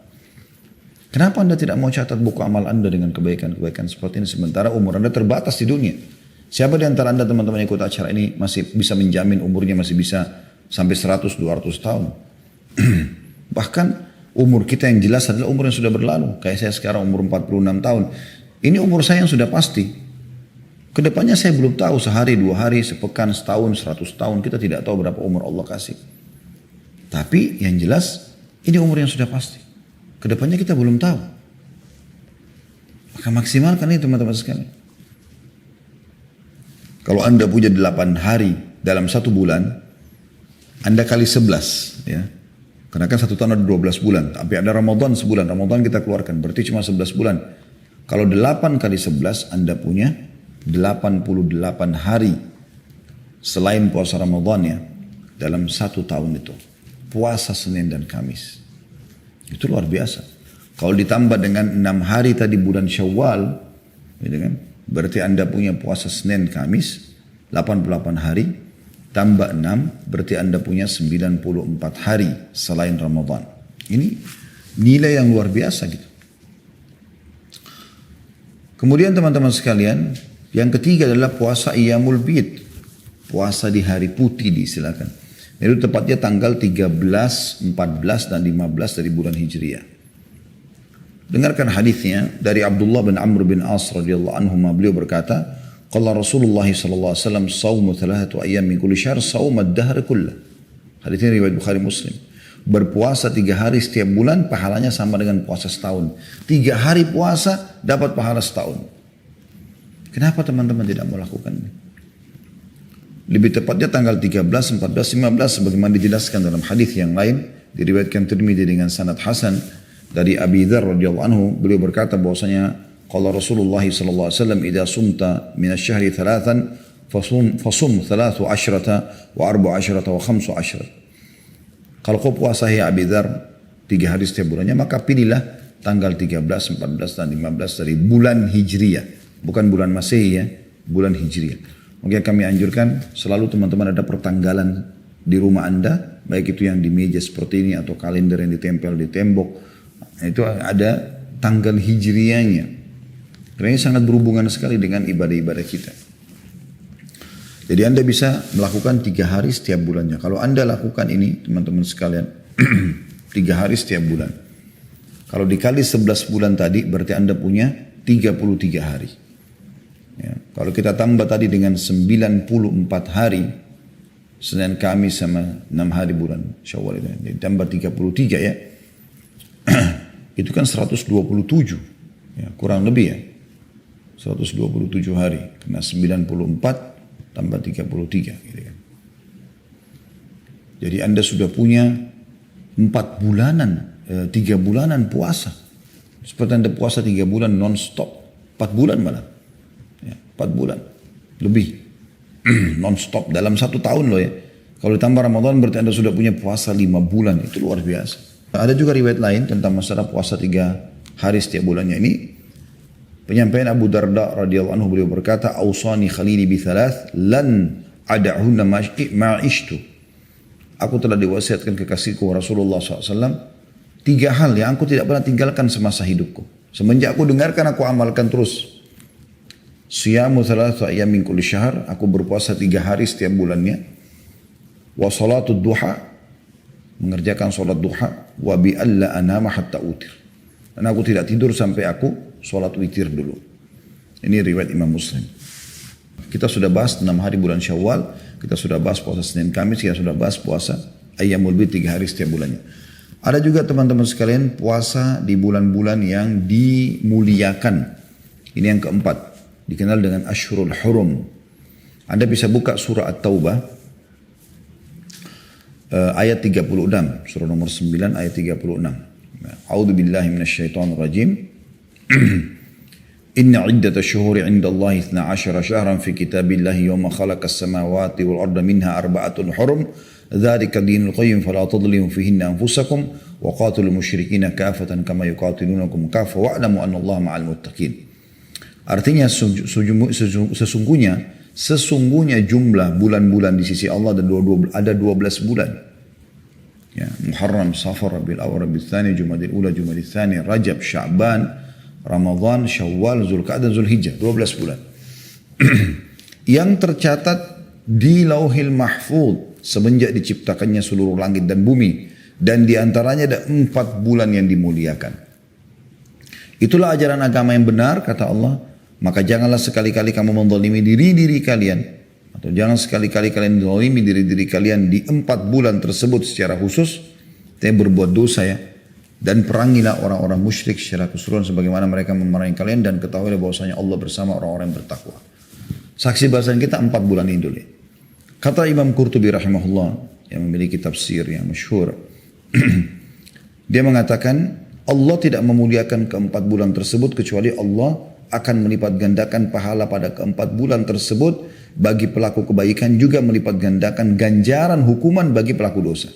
Kenapa anda tidak mau catat buku amal anda dengan kebaikan-kebaikan seperti ini, sementara umur anda terbatas di dunia? Siapa di antara anda teman-teman yang ikut acara ini masih bisa menjamin umurnya masih bisa sampai 100-200 tahun? Bahkan umur kita yang jelas adalah umur yang sudah berlalu. Kayak saya sekarang umur 46 tahun. Ini umur saya yang sudah pasti. Kedepannya saya belum tahu, sehari, 2 hari, sepekan, setahun, 100 tahun. Kita tidak tahu berapa umur Allah kasih. Tapi yang jelas ini umur yang sudah pasti. Kedepannya kita belum tahu. Maka maksimalkan ini teman-teman sekalian. Kalau anda punya 8 hari dalam 1 bulan, anda kali 11 ya. Karena kan 1 tahun ada 12 bulan. Tapi ada Ramadan sebulan. Ramadan kita keluarkan. Berarti cuma 11 bulan. Kalau 8 kali 11 anda punya 88 hari. Selain puasa Ramadan ya. Dalam 1 tahun itu. Puasa Senin dan Kamis. Itu luar biasa. Kalau ditambah dengan 6 hari tadi bulan Syawal. Gitu kan? Berarti anda punya puasa Senin Kamis. 88 hari. Tambah 6, berarti anda punya 94 hari selain Ramadan. Ini nilai yang luar biasa gitu. Kemudian teman-teman sekalian, yang ketiga adalah puasa Iyamul Bid. Puasa di hari putih diistilahkan. Itu tepatnya tanggal 13, 14, dan 15 dari bulan Hijriah. Dengarkan hadisnya dari Abdullah bin Amr bin As radhiyallahu anhu, beliau berkata, qala Rasulullah sallallahu alaihi wasallam shaumu 3 ayyam min kulli syahr shaum ad-dahr kullah. Hadis ini riwayat Bukhari Muslim. Berpuasa 3 hari setiap bulan pahalanya sama dengan puasa setahun. 3 hari puasa dapat pahala setahun. Kenapa teman-teman tidak melakukan ini? Lebih tepatnya tanggal 13, 14, 15 sebagaimana dijelaskan dalam hadis yang lain, diriwayatkan Tirmidzi dengan sanad hasan dari Abi Dzar radhiyallahu anhu, beliau berkata bahwasanya qala Rasulullah sallallahu alaihi wasallam idza sumta min asy-syahri 3 fasum 13 wa 14 wa 15. Kalau kau puasa ya Abi Dzar 3 hari setiap bulannya, maka pilihlah tanggal 13, 14 dan 15 dari bulan Hijriah, bukan bulan Masehi ya, bulan Hijriah. Mungkin kami anjurkan selalu teman-teman ada pertanggalan di rumah anda, baik itu yang di meja seperti ini atau kalender yang ditempel di tembok, itu ada tanggal Hijriahnya. Karena ini sangat berhubungan sekali dengan ibadah-ibadah kita. Jadi anda bisa melakukan 3 hari setiap bulannya. Kalau anda lakukan ini teman-teman sekalian 3 hari setiap bulan. Kalau dikali 11 bulan tadi berarti anda punya 33 hari. Kalau kita tambah tadi dengan 94 hari, Senin Kamis sama 6 hari bulan Syawal itu, ditambah 33 ya, itu kan 127, ya, kurang lebih ya, 127 hari, karena 94 tambah 33 gitu kan. Jadi Anda sudah punya 4 bulanan, 3 bulanan puasa. Seperti Anda puasa 3 bulan non-stop, 4 bulan malah, ya, 4 bulan lebih non-stop dalam 1 tahun loh ya. Kalau ditambah Ramadan berarti Anda sudah punya puasa 5 bulan, itu luar biasa. Ada juga riwayat lain tentang masalah puasa 3 hari setiap bulannya ini. Penyampaian Abu Darda radhiyallahu anhu, beliau berkata, "Ausani khalili bi thalath lan ada'hunna ma'ishtu." Aku telah diwasiatkan kekasihku Rasulullah SAW 3 hal yang aku tidak pernah tinggalkan semasa hidupku. Semenjak aku dengarkan, aku amalkan terus. Siyamu thalatha ayyam min kulli syahr, aku berpuasa 3 hari setiap bulannya. Wa salatud duha, mengerjakan salat duha. Wa bi alla anama hatta utir, dan aku tidak tidur sampai aku salat witir dulu. Ini riwayat Imam Muslim. Kita sudah bahas 6 hari bulan Syawal, kita sudah bahas puasa Senin Kamis, kita sudah bahas puasa Ayyamul Bid 3 hari setiap bulannya. Ada juga teman-teman sekalian puasa di bulan-bulan yang dimuliakan. Ini yang keempat, dikenal dengan Ashhurul Hurum. Anda bisa buka surah At-Taubah ayat 36, surah nomor 9 ayat 36. A'udzu billahi minasyaitonir rajim. Inna iddatash syuhuri 'indallahi 12 syahran fi kitabillahi yawma khalaqas samawati wal arda minha arba'atun hurum. Dzalika dinul qayyim fala tadhlimu fihinna anfusakum wa qatilul musyrikina kafatan kama yuqatilunakum kafa wa'lamu annallaha ma'al muttaqin. Artinya sesungguhnya jumlah bulan-bulan di sisi Allah ada 12 bulan. Ya, Muharram, Safar, Rabiul Awwal, Rabiul Tsani, Jumadil Ula, Jumadil Tsani, Rajab, Sya'ban, Ramadan, Syawal, Zulqa'dah, Zulhijjah, 12 bulan. Yang tercatat di Lauhil Mahfuz semenjak diciptakannya seluruh langit dan bumi, dan di antaranya ada 4 bulan yang dimuliakan. Itulah ajaran agama yang benar, kata Allah. Maka janganlah sekali-kali kamu menzalimi diri kalian, atau jangan sekali-kali kalian menzalimi diri kalian di 4 bulan tersebut secara khusus, tapi berbuat dosa ya. Dan perangilah orang-orang musyrik secara keseluruhan sebagaimana mereka memerangi kalian, dan ketahuilah bahwasanya Allah bersama orang-orang yang bertakwa. Saksi bahasan kita 4 bulan ini dulu. Kata Imam Qurtubi rahimahullah yang memiliki tafsir yang masyhur, dia mengatakan Allah tidak memuliakan ke-4 bulan tersebut kecuali Allah akan melipat gandakan pahala pada ke-4 bulan tersebut bagi pelaku kebaikan, juga melipat gandakan ganjaran hukuman bagi pelaku dosa.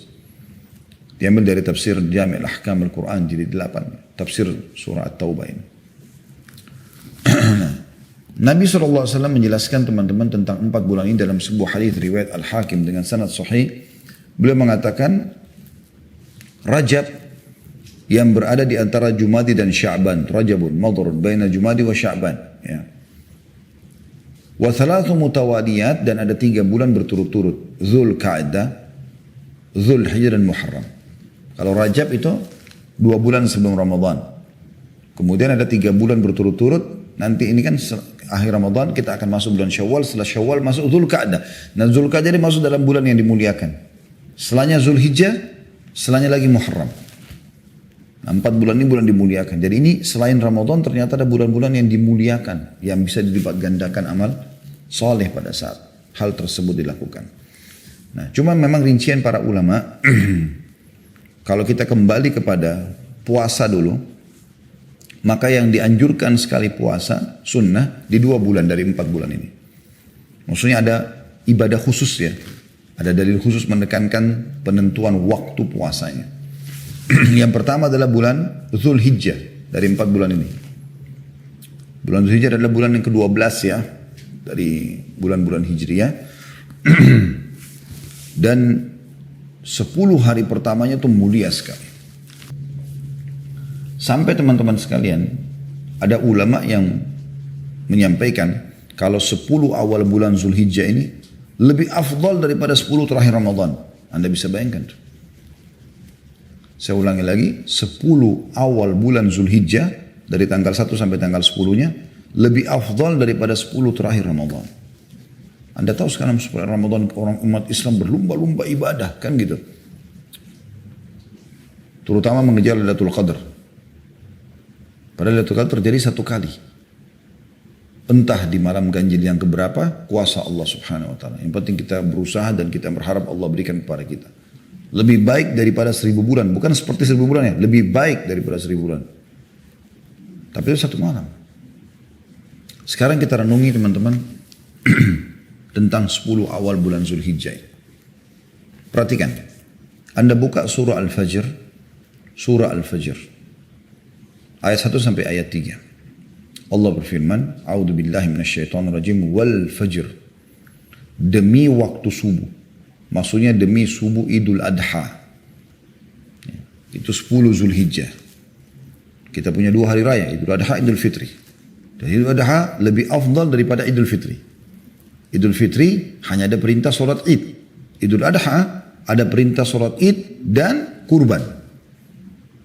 Diambil dari tafsir Jami' Ahkam Al-Quran jilid 8, tafsir surah At-Taubah ini. Nabi SAW menjelaskan teman-teman tentang 4 bulan ini dalam sebuah hadis riwayat Al-Hakim dengan sanad sahih. Beliau mengatakan Rajab yang berada di antara Jumadi dan Sya'ban, Rajabun madrun baina Jumadi wa Sya'ban, ya. Wa thalathu mutawaliyat, dan ada 3 bulan berturut-turut, Zulqa'dah, Zulhijjah dan Muharram. Kalau Rajab itu 2 bulan sebelum Ramadan. Kemudian ada 3 bulan berturut-turut. Nanti ini kan akhir Ramadan kita akan masuk bulan Syawal. Setelah Syawal masuk Zulqa'dah. Nah Zulqa'dah ini masuk dalam bulan yang dimuliakan. Setelahnya Zulhijjah, setelahnya lagi Muharram. Nah, 4 bulan ini bulan dimuliakan. Jadi ini selain Ramadan ternyata ada bulan-bulan yang dimuliakan, yang bisa dilipat gandakan amal soleh pada saat hal tersebut dilakukan. Nah, cuma memang rincian para ulama, kalau kita kembali kepada puasa dulu, maka yang dianjurkan sekali puasa sunnah di 2 bulan dari 4 bulan ini. Maksudnya ada ibadah khusus ya, ada dalil khusus menekankan penentuan waktu puasanya. Yang pertama adalah bulan Zulhijjah dari 4 bulan ini. Bulan Zulhijjah adalah bulan yang ke-12 ya dari bulan-bulan Hijriyah. Dan 10 hari pertamanya itu mulia sekali. Sampai teman-teman sekalian, ada ulama yang menyampaikan kalau 10 awal bulan Zulhijjah ini lebih afdal daripada 10 terakhir Ramadan. Anda bisa bayangkan tuh. Saya ulangi lagi, 10 awal bulan Zulhijjah dari tanggal 1 sampai tanggal 10-nya lebih afdal daripada 10 terakhir Ramadan. Anda tahu sekarang 10 Ramadan orang umat Islam berlumba-lumba ibadah, kan gitu. Terutama mengejar Lailatul Qadar. Padahal Lailatul Qadar terjadi satu kali. Entah di malam ganjil yang keberapa, kuasa Allah Subhanahu wa taala. Yang penting kita berusaha dan kita berharap Allah berikan kepada kita. Lebih baik daripada 1000 bulan, bukan seperti 1000 bulan ya, lebih baik daripada 1000 bulan. Tapi itu satu malam. Sekarang kita renungi teman-teman tentang 10 awal bulan Zulhijjah. Perhatikan. Anda buka surah Al-Fajr. Surah Al-Fajr. Ayat 1 sampai ayat 3. Allah berfirman, A'udzu billahi minasyaitonir rajim wal fajr. Demi waktu subuh. Maksudnya demi subuh Idul Adha. Itu 10 Zulhijjah. Kita punya 2 hari raya, Idul Adha, Idul Fitri. Dan Idul Adha lebih afdal daripada Idul Fitri. Idul Fitri hanya ada perintah sholat Id. Idul Adha ada perintah sholat Id dan kurban.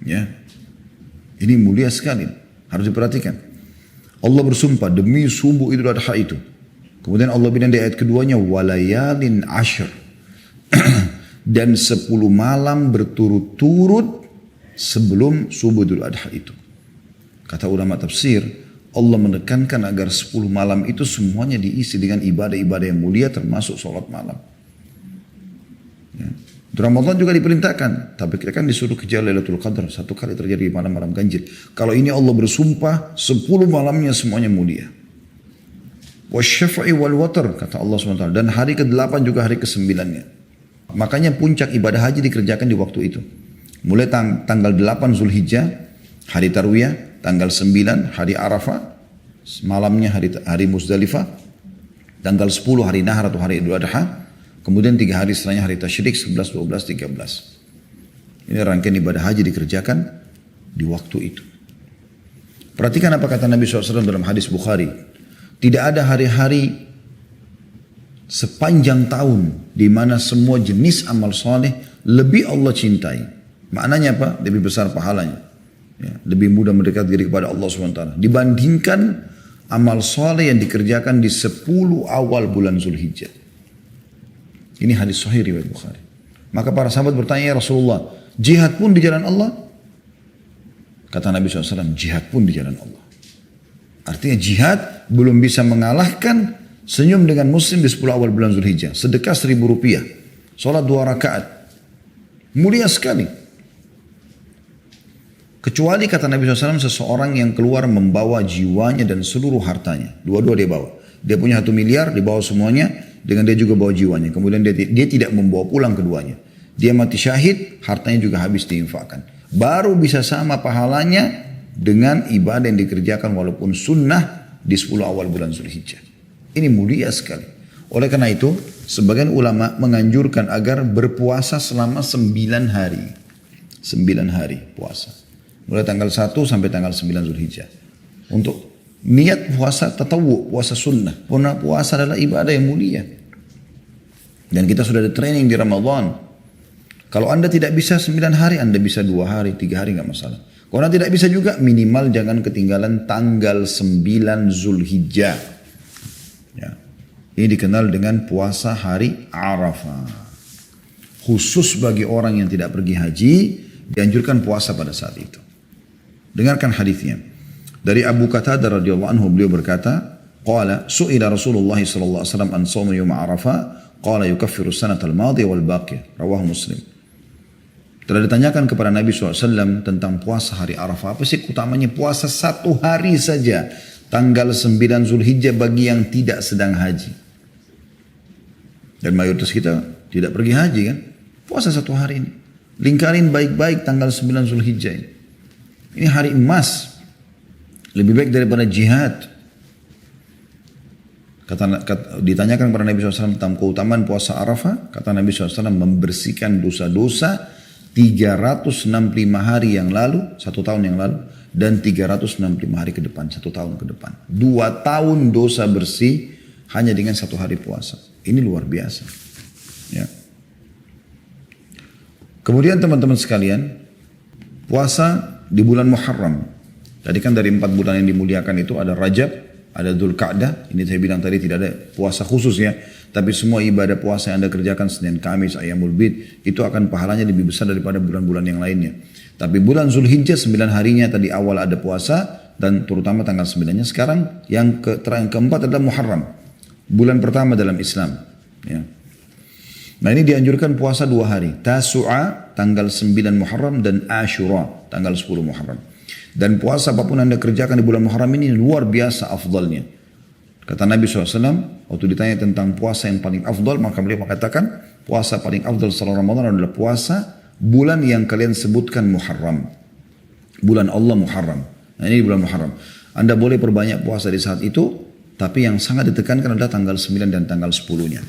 Ya. Ini mulia sekali. Harus diperhatikan. Allah bersumpah demi subuh Idul Adha itu. Kemudian Allah bilang di ayat keduanya, walayalin ashr. Dan 10 malam berturut-turut sebelum subuh Idul Adha itu. Kata ulama tafsir, Allah menekankan agar 10 malam itu semuanya diisi dengan ibadah-ibadah yang mulia termasuk sholat malam. Ya. Di Ramadan juga diperintahkan, tapi kita kan disuruh kejar Lailatul Qadar, 1 kali terjadi di malam-malam ganjil. Kalau ini Allah bersumpah 10 malamnya semuanya mulia. Wasyafa'i wal watar, kata Allah SWT. Dan hari ke-8 juga hari ke-9-nya. Makanya puncak ibadah haji dikerjakan di waktu itu. Mulai tanggal 8 Zulhijjah, hari Tarwiyah, tanggal 9 hari Arafah, malamnya hari Muzdalifah, tanggal 10 hari Nahar atau hari Idul Adha, kemudian 3 hari setelahnya hari Tasyrik, 11, 12, 13. Ini rangkaian ibadah haji dikerjakan di waktu itu. Perhatikan apa kata Nabi SAW dalam hadis Bukhari. Tidak ada hari-hari sepanjang tahun di mana semua jenis amal soleh lebih Allah cintai. Maknanya apa? Lebih besar pahalanya. Ya, lebih mudah mendekat diri kepada Allah SWT. Dibandingkan amal soleh yang dikerjakan di 10 awal bulan Zulhijjah. Ini hadis sahih riwayat Bukhari. Maka para sahabat bertanya, ya Rasulullah, jihad pun di jalan Allah? Kata Nabi SAW, jihad pun di jalan Allah. Artinya jihad belum bisa mengalahkan senyum dengan muslim di 10 awal bulan Zulhijjah. Sedekah 1000 rupiah. Sholat 2 rakaat. Mulia sekali. Kecuali kata Nabi SAW seseorang yang keluar membawa jiwanya dan seluruh hartanya. Dua-dua dia bawa. Dia punya 1 miliar, dibawa semuanya. Dengan dia juga bawa jiwanya. Kemudian dia tidak membawa pulang keduanya. Dia mati syahid, hartanya juga habis diinfakkan. Baru bisa sama pahalanya dengan ibadah yang dikerjakan walaupun sunnah di 10 awal bulan Zulhijjah. Ini mulia sekali. Oleh karena itu, sebagian ulama menganjurkan agar berpuasa selama 9 hari. 9 hari puasa. Mulai tanggal 1 sampai tanggal 9 Zulhijjah. Untuk niat puasa tatawu, puasa sunnah. Karena puasa adalah ibadah yang mulia. Dan kita sudah ada training di Ramadan. Kalau Anda tidak bisa 9 hari, Anda bisa 2 hari, 3 hari nggak masalah. Kalau Anda tidak bisa juga, minimal jangan ketinggalan tanggal 9 Zulhijjah. Ya. Ini dikenal dengan puasa hari Arafah. Khusus bagi orang yang tidak pergi haji, dianjurkan puasa pada saat itu. Dengarkan hadisnya. Dari Abu Qatadah radhiyallahu anhu, beliau berkata, qala su'ila Rasulullah sallallahu alaihi wasallam an shaum yaum Arafah, qala yukaffiru sanata al-madiyah wal baqiyah. Rawahu Muslim. Telah ditanyakan kepada Nabi SAW tentang puasa hari Arafah. Apa sih utamanya puasa 1 hari saja, tanggal 9 Zulhijjah bagi yang tidak sedang haji. Dan mayoritas kita tidak pergi haji kan. Puasa 1 hari ini. Lingkarin baik-baik tanggal 9 Zulhijjah ini. Ini hari emas. Lebih baik daripada jihad. Ditanyakan kepada Nabi SAW tentang keutamaan puasa Arafah. Kata Nabi SAW membersihkan dosa-dosa 365 hari yang lalu, 1 tahun yang lalu. Dan 365 hari ke depan, 1 tahun ke depan. 2 tahun dosa bersih hanya dengan 1 hari puasa. Ini luar biasa. Ya. Kemudian teman-teman sekalian, puasa di bulan Muharram. Tadi kan dari 4 bulan yang dimuliakan itu ada Rajab, ada Dzulqa'dah, ini saya bilang tadi tidak ada puasa khusus ya, tapi semua ibadah puasa yang Anda kerjakan Senin, Kamis, Ayyamul Bid, itu akan pahalanya lebih besar daripada bulan-bulan yang lainnya. Tapi bulan Zulhijjah 9 harinya tadi awal ada puasa, dan terutama tanggal 9-nya. Sekarang yang keempat adalah Muharram, bulan pertama dalam Islam. Ya. Nah ini dianjurkan puasa 2 hari, Tasu'a tanggal 9 Muharram dan Ashura tanggal 10 Muharram. Dan puasa apapun Anda kerjakan di bulan Muharram ini luar biasa afdalnya. Kata Nabi SAW, waktu ditanya tentang puasa yang paling afdal, maka beliau mengatakan, puasa paling afdal setelah Ramadan adalah puasa bulan yang kalian sebutkan Muharram. Bulan Allah Muharram. Nah ini di bulan Muharram. Anda boleh perbanyak puasa di saat itu, tapi yang sangat ditekankan adalah tanggal 9 dan tanggal 10-nya.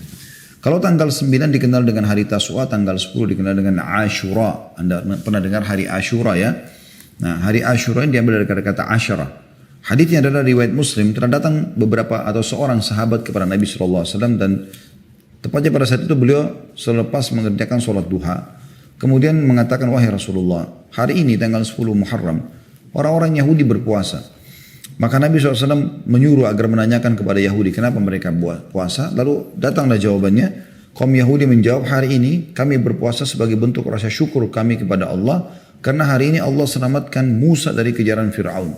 Kalau tanggal 9 dikenal dengan hari Tasu'a, tanggal 10 dikenal dengan Ashura. Anda pernah dengar hari Ashura ya? Nah, hari Ashura ini diambil dari kata-kata asyara. Hadisnya adalah riwayat Muslim. Telah datang beberapa atau seorang sahabat kepada Nabi SAW dan tepatnya pada saat itu beliau selepas mengerjakan sholat duha, kemudian mengatakan, wahai Rasulullah, hari ini tanggal 10 Muharram, orang-orang Yahudi berpuasa. Maka Nabi SAW menyuruh agar menanyakan kepada Yahudi kenapa mereka puasa. Lalu datanglah jawabannya, kaum Yahudi menjawab, hari ini kami berpuasa sebagai bentuk rasa syukur kami kepada Allah, karena hari ini Allah selamatkan Musa dari kejaran Fir'aun.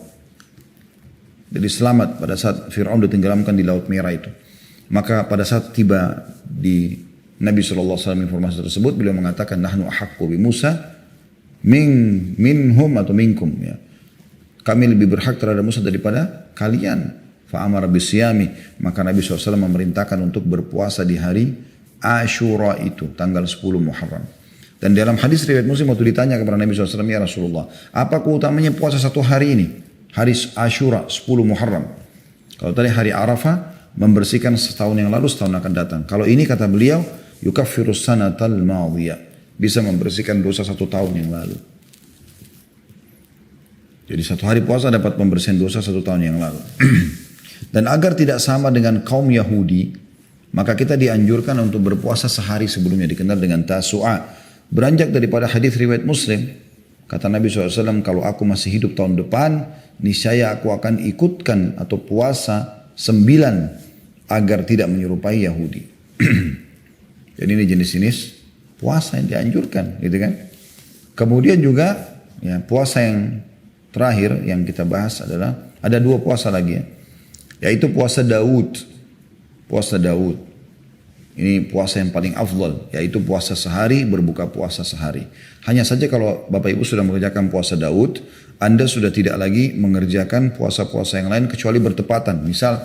Jadi selamat pada saat Fir'aun ditenggelamkan di Laut Merah itu. Maka pada saat tiba di Nabi SAW informasi tersebut, beliau mengatakan, nahnu ahaqqu bi Musa minhum atau minkum. Ya. Kami lebih berhak terhadap Musa daripada kalian. Fa'amara bisyami. Maka Nabi SAW memerintahkan untuk berpuasa di hari Ashura itu, tanggal 10 Muharram. Dan dalam hadis riwayat Muslim waktu ditanya kepada Nabi SAW, ya Rasulullah, apa keutamanya puasa satu hari ini? Hari Ashura, 10 Muharram. Kalau tadi hari Arafah, membersihkan setahun yang lalu, setahun akan datang. Kalau ini kata beliau, yukaffirus sanatal madiyah. Bisa membersihkan dosa 1 tahun yang lalu. Jadi 1 hari puasa dapat pembersihan dosa 1 tahun yang lalu. Dan agar tidak sama dengan kaum Yahudi, maka kita dianjurkan untuk berpuasa sehari sebelumnya, dikenal dengan Tasu'a. Beranjak daripada hadis riwayat Muslim, kata Nabi SAW, kalau aku masih hidup tahun depan, niscaya aku akan ikutkan atau puasa 9 agar tidak menyerupai Yahudi. Jadi ini jenis-jenis puasa yang dianjurkan, gitu kan? Kemudian juga ya, puasa yang terakhir yang kita bahas adalah ada 2 puasa lagi ya, yaitu puasa Daud. Puasa Daud. Ini puasa yang paling afdal, yaitu puasa sehari, berbuka puasa sehari. Hanya saja kalau Bapak Ibu sudah mengerjakan puasa Daud, Anda sudah tidak lagi mengerjakan puasa-puasa yang lain kecuali bertepatan. Misal,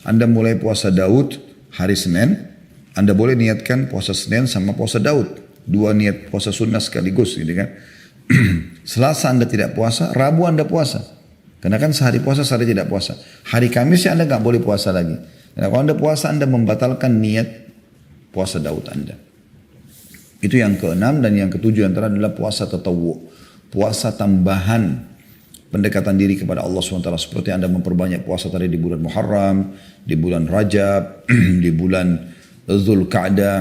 Anda mulai puasa Daud hari Senin, Anda boleh niatkan puasa Senin sama puasa Daud. 2 niat puasa sunnah sekaligus, gitu kan. Selasa Anda tidak puasa, Rabu Anda puasa. Karena kan sehari puasa, sehari tidak puasa. Hari Kamis Anda nggak boleh puasa lagi. Karena kalau Anda puasa, Anda membatalkan niat puasa Daud Anda. Itu yang ke-6 dan yang ke-7 antara adalah puasa tatawwu. Puasa tambahan pendekatan diri kepada Allah SWT. Seperti Anda memperbanyak puasa tadi di bulan Muharram, di bulan Rajab, di bulan Dzulqa'dah,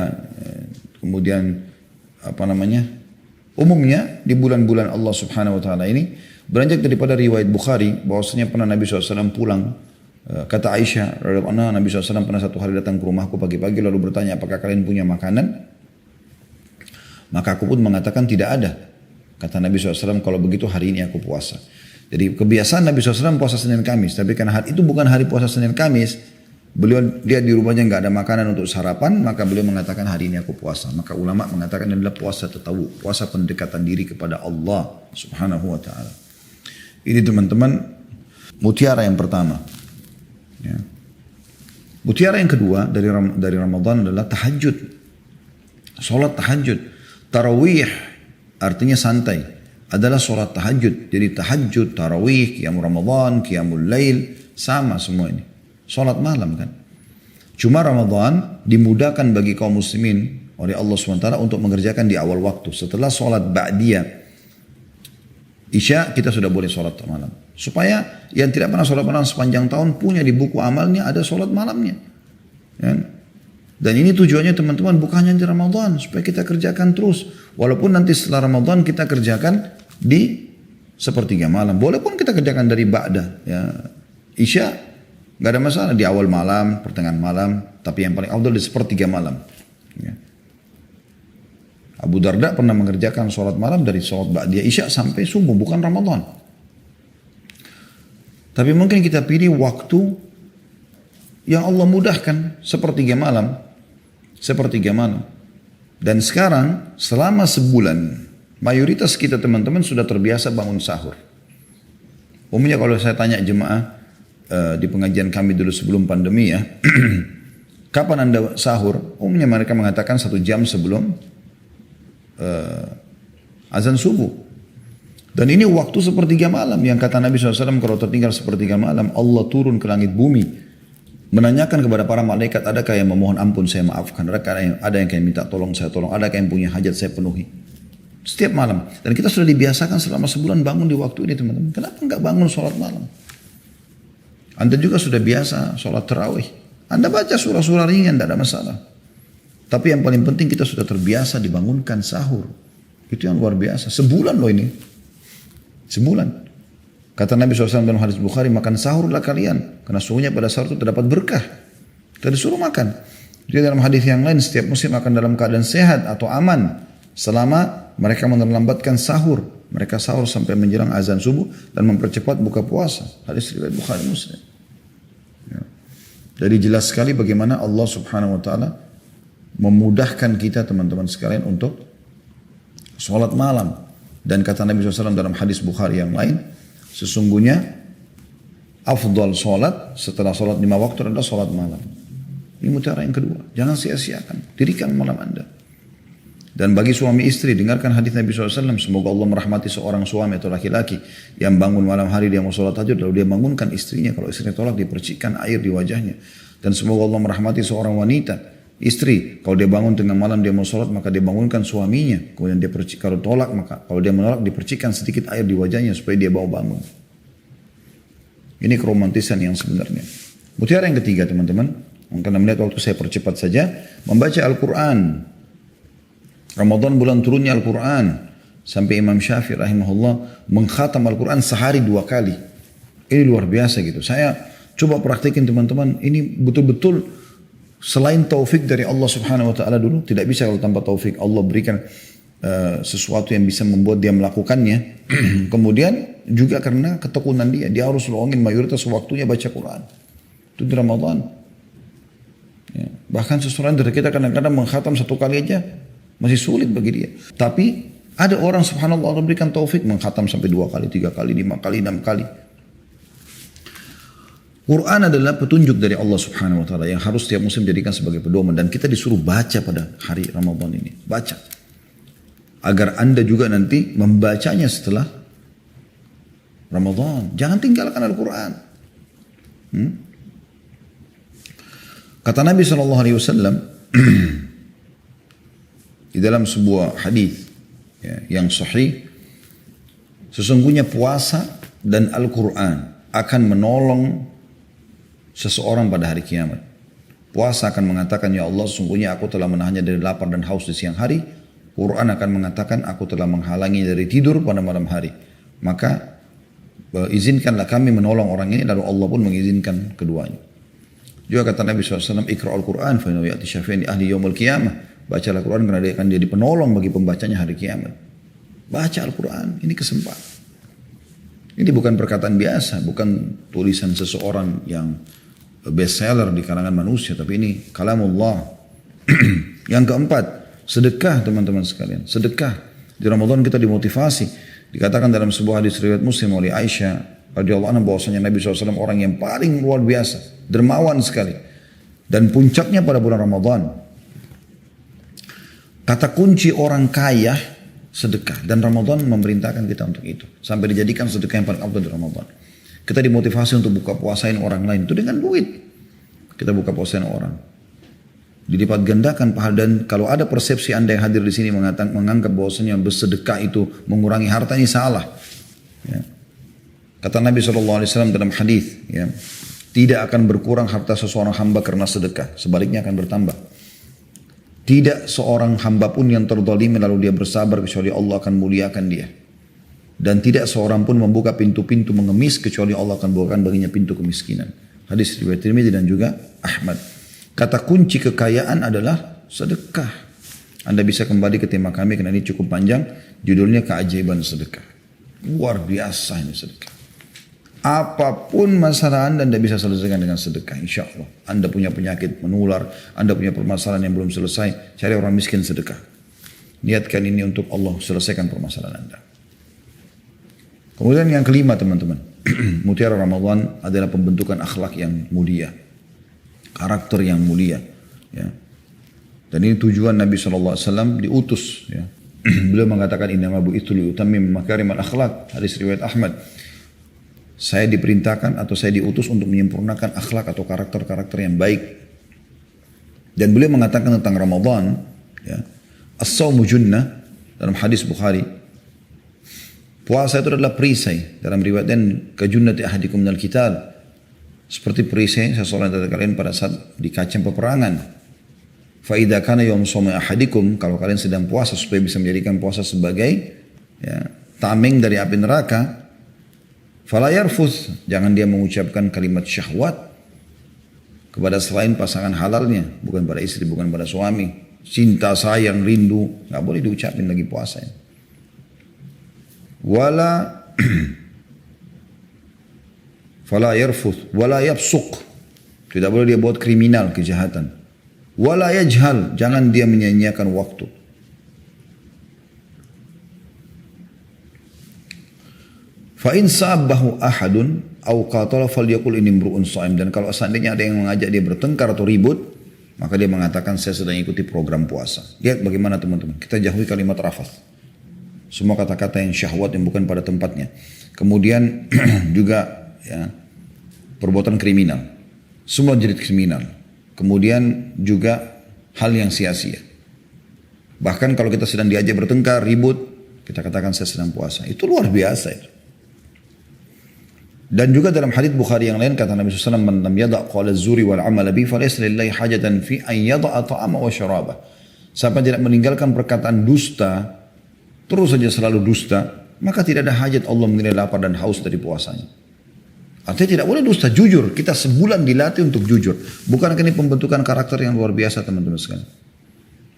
kemudian umumnya di bulan-bulan Allah Subhanahu wa taala ini. Beranjak daripada riwayat Bukhari bahwasanya pernah Nabi SAW pulang. Kata Aisyah radhiyallahu anha, Nabi SAW pernah satu hari datang ke rumahku pagi-pagi lalu bertanya, apakah kalian punya makanan? Maka aku pun mengatakan tidak ada. Kata Nabi SAW, kalau begitu hari ini aku puasa. Jadi kebiasaan Nabi SAW puasa Senin Kamis. Tapi karena hari itu bukan hari puasa Senin Kamis, beliau lihat di rumahnya nggak ada makanan untuk sarapan, maka beliau mengatakan hari ini aku puasa. Maka ulama mengatakan ini adalah puasa tatawwu, puasa pendekatan diri kepada Allah Subhanahu wa taala. Ini teman-teman mutiara yang pertama. Ya. Mutiara yang kedua dari Ramadan adalah tahajud. Salat tahajud. Tarawih artinya santai. Adalah salat tahajud. Jadi tahajud, tarawih, qiyamul Ramadan, qiyamul lail, sama semua ini. Salat malam kan. Cuma Ramadan dimudahkan bagi kaum muslimin oleh Allah SWT untuk mengerjakan di awal waktu. Setelah salat ba'diyah Isya kita sudah boleh sholat malam. Supaya yang tidak pernah sholat malam sepanjang tahun punya di buku amalnya ada sholat malamnya. Ya. Dan ini tujuannya teman-teman bukan hanya di Ramadan. Supaya kita kerjakan terus. Walaupun nanti setelah Ramadan kita kerjakan di sepertiga malam. Boleh pun kita kerjakan dari ba'da. Ya. Isya Gak ada masalah di awal malam, pertengahan malam, tapi yang paling afdal di sepertiga malam. Ya. Abu Darda pernah mengerjakan sholat malam dari sholat ba'diyah isya sampai subuh, bukan Ramadan. Tapi mungkin kita pilih waktu yang Allah mudahkan, sepertiga malam. Sepertiga malam. Dan sekarang selama sebulan, mayoritas kita teman-teman sudah terbiasa bangun sahur. Umumnya kalau saya tanya jemaah di pengajian kami dulu sebelum pandemi ya, kapan anda sahur? Umumnya mereka mengatakan 1 jam sebelum azan subuh. Dan ini waktu sepertiga malam yang kata Nabi SAW, kalau tertinggal sepertiga malam, Allah turun ke langit bumi, menanyakan kepada para malaikat, adakah yang memohon ampun saya maafkan, ada yang minta tolong saya tolong, adakah yang punya hajat saya penuhi. Setiap malam. Dan kita sudah dibiasakan selama sebulan bangun di waktu ini teman-teman. Kenapa enggak bangun sholat malam? Anda juga sudah biasa sholat tarawih. Anda baca surah-surah ringan, tidak ada masalah. Tapi yang paling penting kita sudah terbiasa dibangunkan sahur. Itu yang luar biasa. Sebulan loh ini. Sebulan. Kata Nabi SAW dalam hadis Bukhari, makan sahurlah kalian. Karena sungguhnya pada sahur itu terdapat berkah. Kita disuruh makan. Jadi dalam hadis yang lain, setiap muslim akan dalam keadaan sehat atau aman. Selama mereka menerlambatkan sahur. Mereka sahur sampai menjelang azan subuh dan mempercepat buka puasa. Hadis riwayat Bukhari Muslim. Ya. Jadi jelas sekali bagaimana Allah Subhanahu Wa Taala memudahkan kita teman-teman sekalian untuk sholat malam. Dan kata Nabi SAW dalam hadis Bukhari yang lain, sesungguhnya afdal sholat setelah sholat 5 waktu adalah sholat malam. Ini mutiara yang kedua. Jangan sia-siakan. Dirikan malam anda. Dan bagi suami istri, dengarkan hadis Nabi SAW. Semoga Allah merahmati seorang suami atau laki-laki yang bangun malam hari dia mau sholat tahajud, lalu dia bangunkan istrinya. Kalau istrinya tolak, dipercikkan air di wajahnya. Dan semoga Allah merahmati seorang wanita, istri, kalau dia bangun tengah malam dia mau sholat, maka dia bangunkan suaminya. Kemudian dia kalau tolak, maka kalau dia menolak, dipercikkan sedikit air di wajahnya supaya dia bawa bangun. Ini keromantisan yang sebenarnya. Mutiara yang ketiga teman-teman, karena melihat waktu saya percepat saja, membaca Al-Quran. Ramadan bulan turunnya Al-Quran. Sampai Imam Syafi'i rahimahullah mengkhatam Al-Quran sehari 2 kali. Ini luar biasa gitu. Saya coba praktikin teman-teman, ini betul-betul selain taufik dari Allah Subhanahu Wa Taala dulu, tidak bisa kalau tanpa taufik. Allah berikan sesuatu yang bisa membuat dia melakukannya. Kemudian juga karena ketekunan dia harus luangin mayoritas waktunya baca Quran. Itu di Ramadan. Ya. Bahkan seseorang dari kita kadang-kadang mengkhatam 1 kali aja masih sulit bagi dia. Tapi ada orang subhanallah Allah berikan taufik mengkhatam sampai 2 kali, 3 kali, 5 kali, 6 kali. Quran adalah petunjuk dari Allah Subhanahu Wa Taala yang harus setiap muslim jadikan sebagai pedoman, dan kita disuruh baca pada hari Ramadan ini. Baca. Agar anda juga nanti membacanya setelah Ramadan. Jangan tinggalkan Al-Quran. Kata Nabi SAW di dalam sebuah hadis yang sahih, sesungguhnya puasa dan Al-Quran akan menolong seseorang pada hari kiamat. Puasa akan mengatakan, ya Allah sesungguhnya aku telah menahannya dari lapar dan haus di siang hari. Quran akan mengatakan, aku telah menghalangi dari tidur pada malam hari. Maka izinkanlah kami menolong orang ini, lalu Allah pun mengizinkan keduanya. Juga kata Nabi SAW, Iqra'ul Quran fa innahu ya'ti syafi'an li ahli yaumil qiyamah. Bacalah Quran karena dia akan jadi penolong bagi pembacanya hari kiamat. Baca Al-Quran, ini kesempatan. Ini bukan perkataan biasa, bukan tulisan seseorang yang bestseller di kalangan manusia, tapi ini kalamullah. Yang keempat, sedekah teman-teman sekalian. Sedekah. Di Ramadan kita dimotivasi. Dikatakan dalam sebuah hadis riwayat Muslim oleh Aisyah radhiyallahu anha bahwasanya Nabi SAW orang yang paling luar biasa, dermawan sekali. Dan puncaknya pada bulan Ramadan. Kata kunci orang kaya sedekah, dan Ramadan memerintahkan kita untuk itu. Sampai dijadikan sedekah yang paling afdal di Ramadan. Kita dimotivasi untuk buka puasain orang lain itu dengan duit. Kita buka puasain orang. Dilipat gandakan pahala. Dan kalau ada persepsi anda yang hadir di sini menganggap bahwasanya bersedekah itu mengurangi harta, ini salah. Ya. Kata Nabi SAW dalam hadis, ya, tidak akan berkurang harta seseorang hamba karena sedekah, sebaliknya akan bertambah. Tidak seorang hamba pun yang terzalimi lalu dia bersabar kecuali Allah akan muliakan dia. Dan tidak seorang pun membuka pintu-pintu mengemis kecuali Allah akan bukakan baginya pintu kemiskinan. Hadis riwayat Tirmidzi dan juga Ahmad. Kata kunci kekayaan adalah sedekah. Anda bisa kembali ke tema kami karena ini cukup panjang. Judulnya keajaiban sedekah. Luar biasa ini sedekah. Apapun masalah Anda bisa selesaikan dengan sedekah, insya Allah. Anda punya penyakit menular, Anda punya permasalahan yang belum selesai, cari orang miskin sedekah. Niatkan ini untuk Allah, selesaikan permasalahan Anda. Kemudian yang kelima teman-teman, mutiara Ramadan adalah pembentukan akhlak yang mulia, karakter yang mulia. Ya. Dan ini tujuan Nabi SAW diutus. Ya. Beliau mengatakan innama bu'itsu liutammima makarimal akhlak, hadis riwayat Ahmad. Saya diperintahkan atau saya diutus untuk menyempurnakan akhlak atau karakter-karakter yang baik. Dan beliau mengatakan tentang Ramadan, ya, as-sawmu junnah, dalam hadis Bukhari, puasa itu adalah perisai. Dalam riwayat dan kajunnati ahadikum minal qital, seperti perisai seseorang dari kalian pada saat dikacam peperangan. Fa idza kana yawm shawmi ahadikum, kalau kalian sedang puasa supaya bisa menjadikan puasa sebagai ya, tameng dari api neraka. Fala yarfuth, jangan dia mengucapkan kalimat syahwat kepada selain pasangan halalnya, bukan pada istri, bukan pada suami. Cinta, sayang, rindu, nggak boleh diucapin lagi puasa. Wala fala yarfuth, wala yafsuq, tidak boleh dia buat kriminal, kejahatan. Wala yajhal, jangan dia menyia-nyiakan waktu. Fa in sabbahu ahadun aw qatala falyaqul inni imru'un sha'im, dan kalau seandainya ada yang mengajak dia bertengkar atau ribut, maka dia mengatakan saya sedang ikuti program puasa. Lihat bagaimana teman-teman, kita jauhi kalimat rafath. Semua kata-kata yang syahwat yang bukan pada tempatnya. Kemudian juga ya, perbuatan kriminal. Semua jerit kriminal. Kemudian juga hal yang sia-sia. Bahkan kalau kita sedang diajak bertengkar, ribut, kita katakan saya sedang puasa. Itu luar biasa itu. Dan juga dalam hadits Bukhari yang lain kata Nabi SAW, man lam yada' qawla zuri wal amala bi falaysa lillahi hajatan fi an yada'a ta'ama wa syaraba. Siapa tidak meninggalkan perkataan dusta, terus saja selalu dusta, maka tidak ada hajat Allah menilai lapar dan haus dari puasanya. Artinya tidak boleh dusta, jujur. Kita sebulan dilatih untuk jujur. Bukankah ini pembentukan karakter yang luar biasa teman-teman sekalian?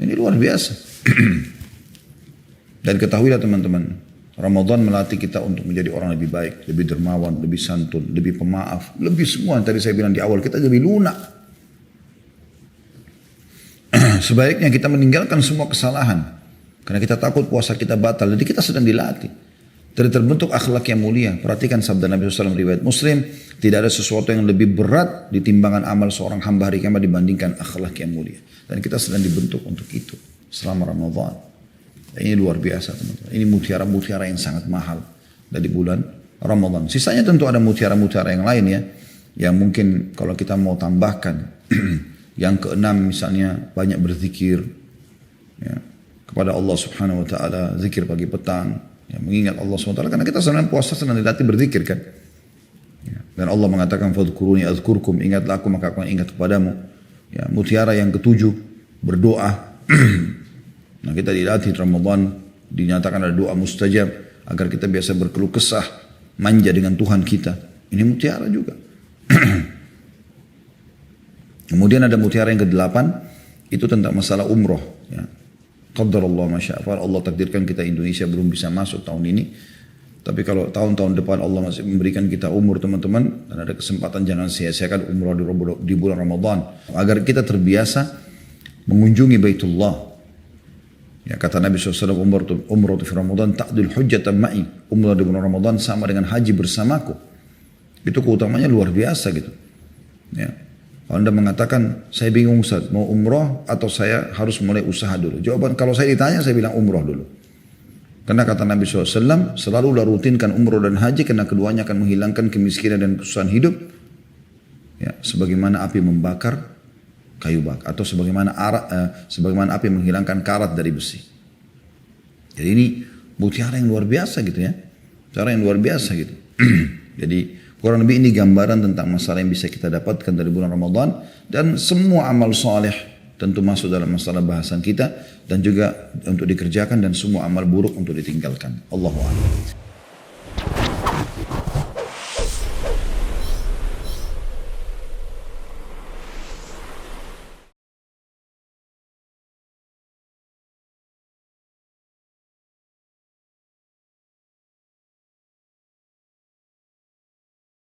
Ini luar biasa. Dan ketahuilah teman-teman, Ramadan melatih kita untuk menjadi orang lebih baik, lebih dermawan, lebih santun, lebih pemaaf, lebih semua yang tadi saya bilang di awal, kita lebih lunak. Sebaiknya kita meninggalkan semua kesalahan. Karena kita takut puasa kita batal. Jadi kita sedang dilatih. Terbentuk akhlak yang mulia. Perhatikan sabda Nabi SAW riwayat Muslim. Tidak ada sesuatu yang lebih berat di timbangan amal seorang hamba hari kiamat dibandingkan akhlak yang mulia. Dan kita sedang dibentuk untuk itu selama Ramadan. Ini luar biasa teman-teman. Ini mutiara-mutiara yang sangat mahal dari bulan Ramadan. Sisanya tentu ada mutiara-mutiara yang lain ya. Yang mungkin kalau kita mau tambahkan. Yang keenam misalnya banyak berzikir. Ya, kepada Allah subhanahu wa ta'ala. Zikir pagi petang. Ya, mengingat Allah subhanahu wa ta'ala. Karena kita sedang puasa sedang dilatih berzikir kan. Ya, dan Allah mengatakan fadhkuruni azkurkum. Ingatlah aku maka aku ingat kepadamu. Ya, mutiara yang ketujuh. Berdoa. Nah kita dilatih Ramadan dinyatakan ada doa mustajab agar kita biasa berkeluh kesah, manja dengan Tuhan kita. Ini mutiara juga. Kemudian ada mutiara yang ke-8, itu tentang masalah umroh. Ya. Qadarullah masya'afal, Allah takdirkan kita Indonesia belum bisa masuk tahun ini. Tapi kalau tahun-tahun depan Allah masih memberikan kita umur teman-teman, dan ada kesempatan jangan sia-siakan umroh di bulan Ramadan. Agar kita terbiasa mengunjungi Baitullah. Ya, kata Nabi SAW, umrah di Ramadan ta'dil hujjatan ma'i. Umrah di bulan Ramadan sama dengan haji bersamaku. Itu keutamanya luar biasa gitu. Ya. Kalau Anda mengatakan, saya bingung Ustaz, mau umrah atau saya harus mulai usaha dulu. Jawaban kalau saya ditanya, saya bilang umrah dulu. Karena kata Nabi SAW, selalulah rutinkan umrah dan haji karena keduanya akan menghilangkan kemiskinan dan kesusahan hidup. Ya, sebagaimana api membakar kayu bakar atau sebagaimana api menghilangkan karat dari besi. Jadi ini mutiara yang luar biasa gitu ya. Cara yang luar biasa gitu. Jadi kurang lebih ini gambaran tentang masalah yang bisa kita dapatkan dari bulan Ramadan dan semua amal soleh tentu masuk dalam masalah bahasan kita dan juga untuk dikerjakan dan semua amal buruk untuk ditinggalkan. Allahu a'lam.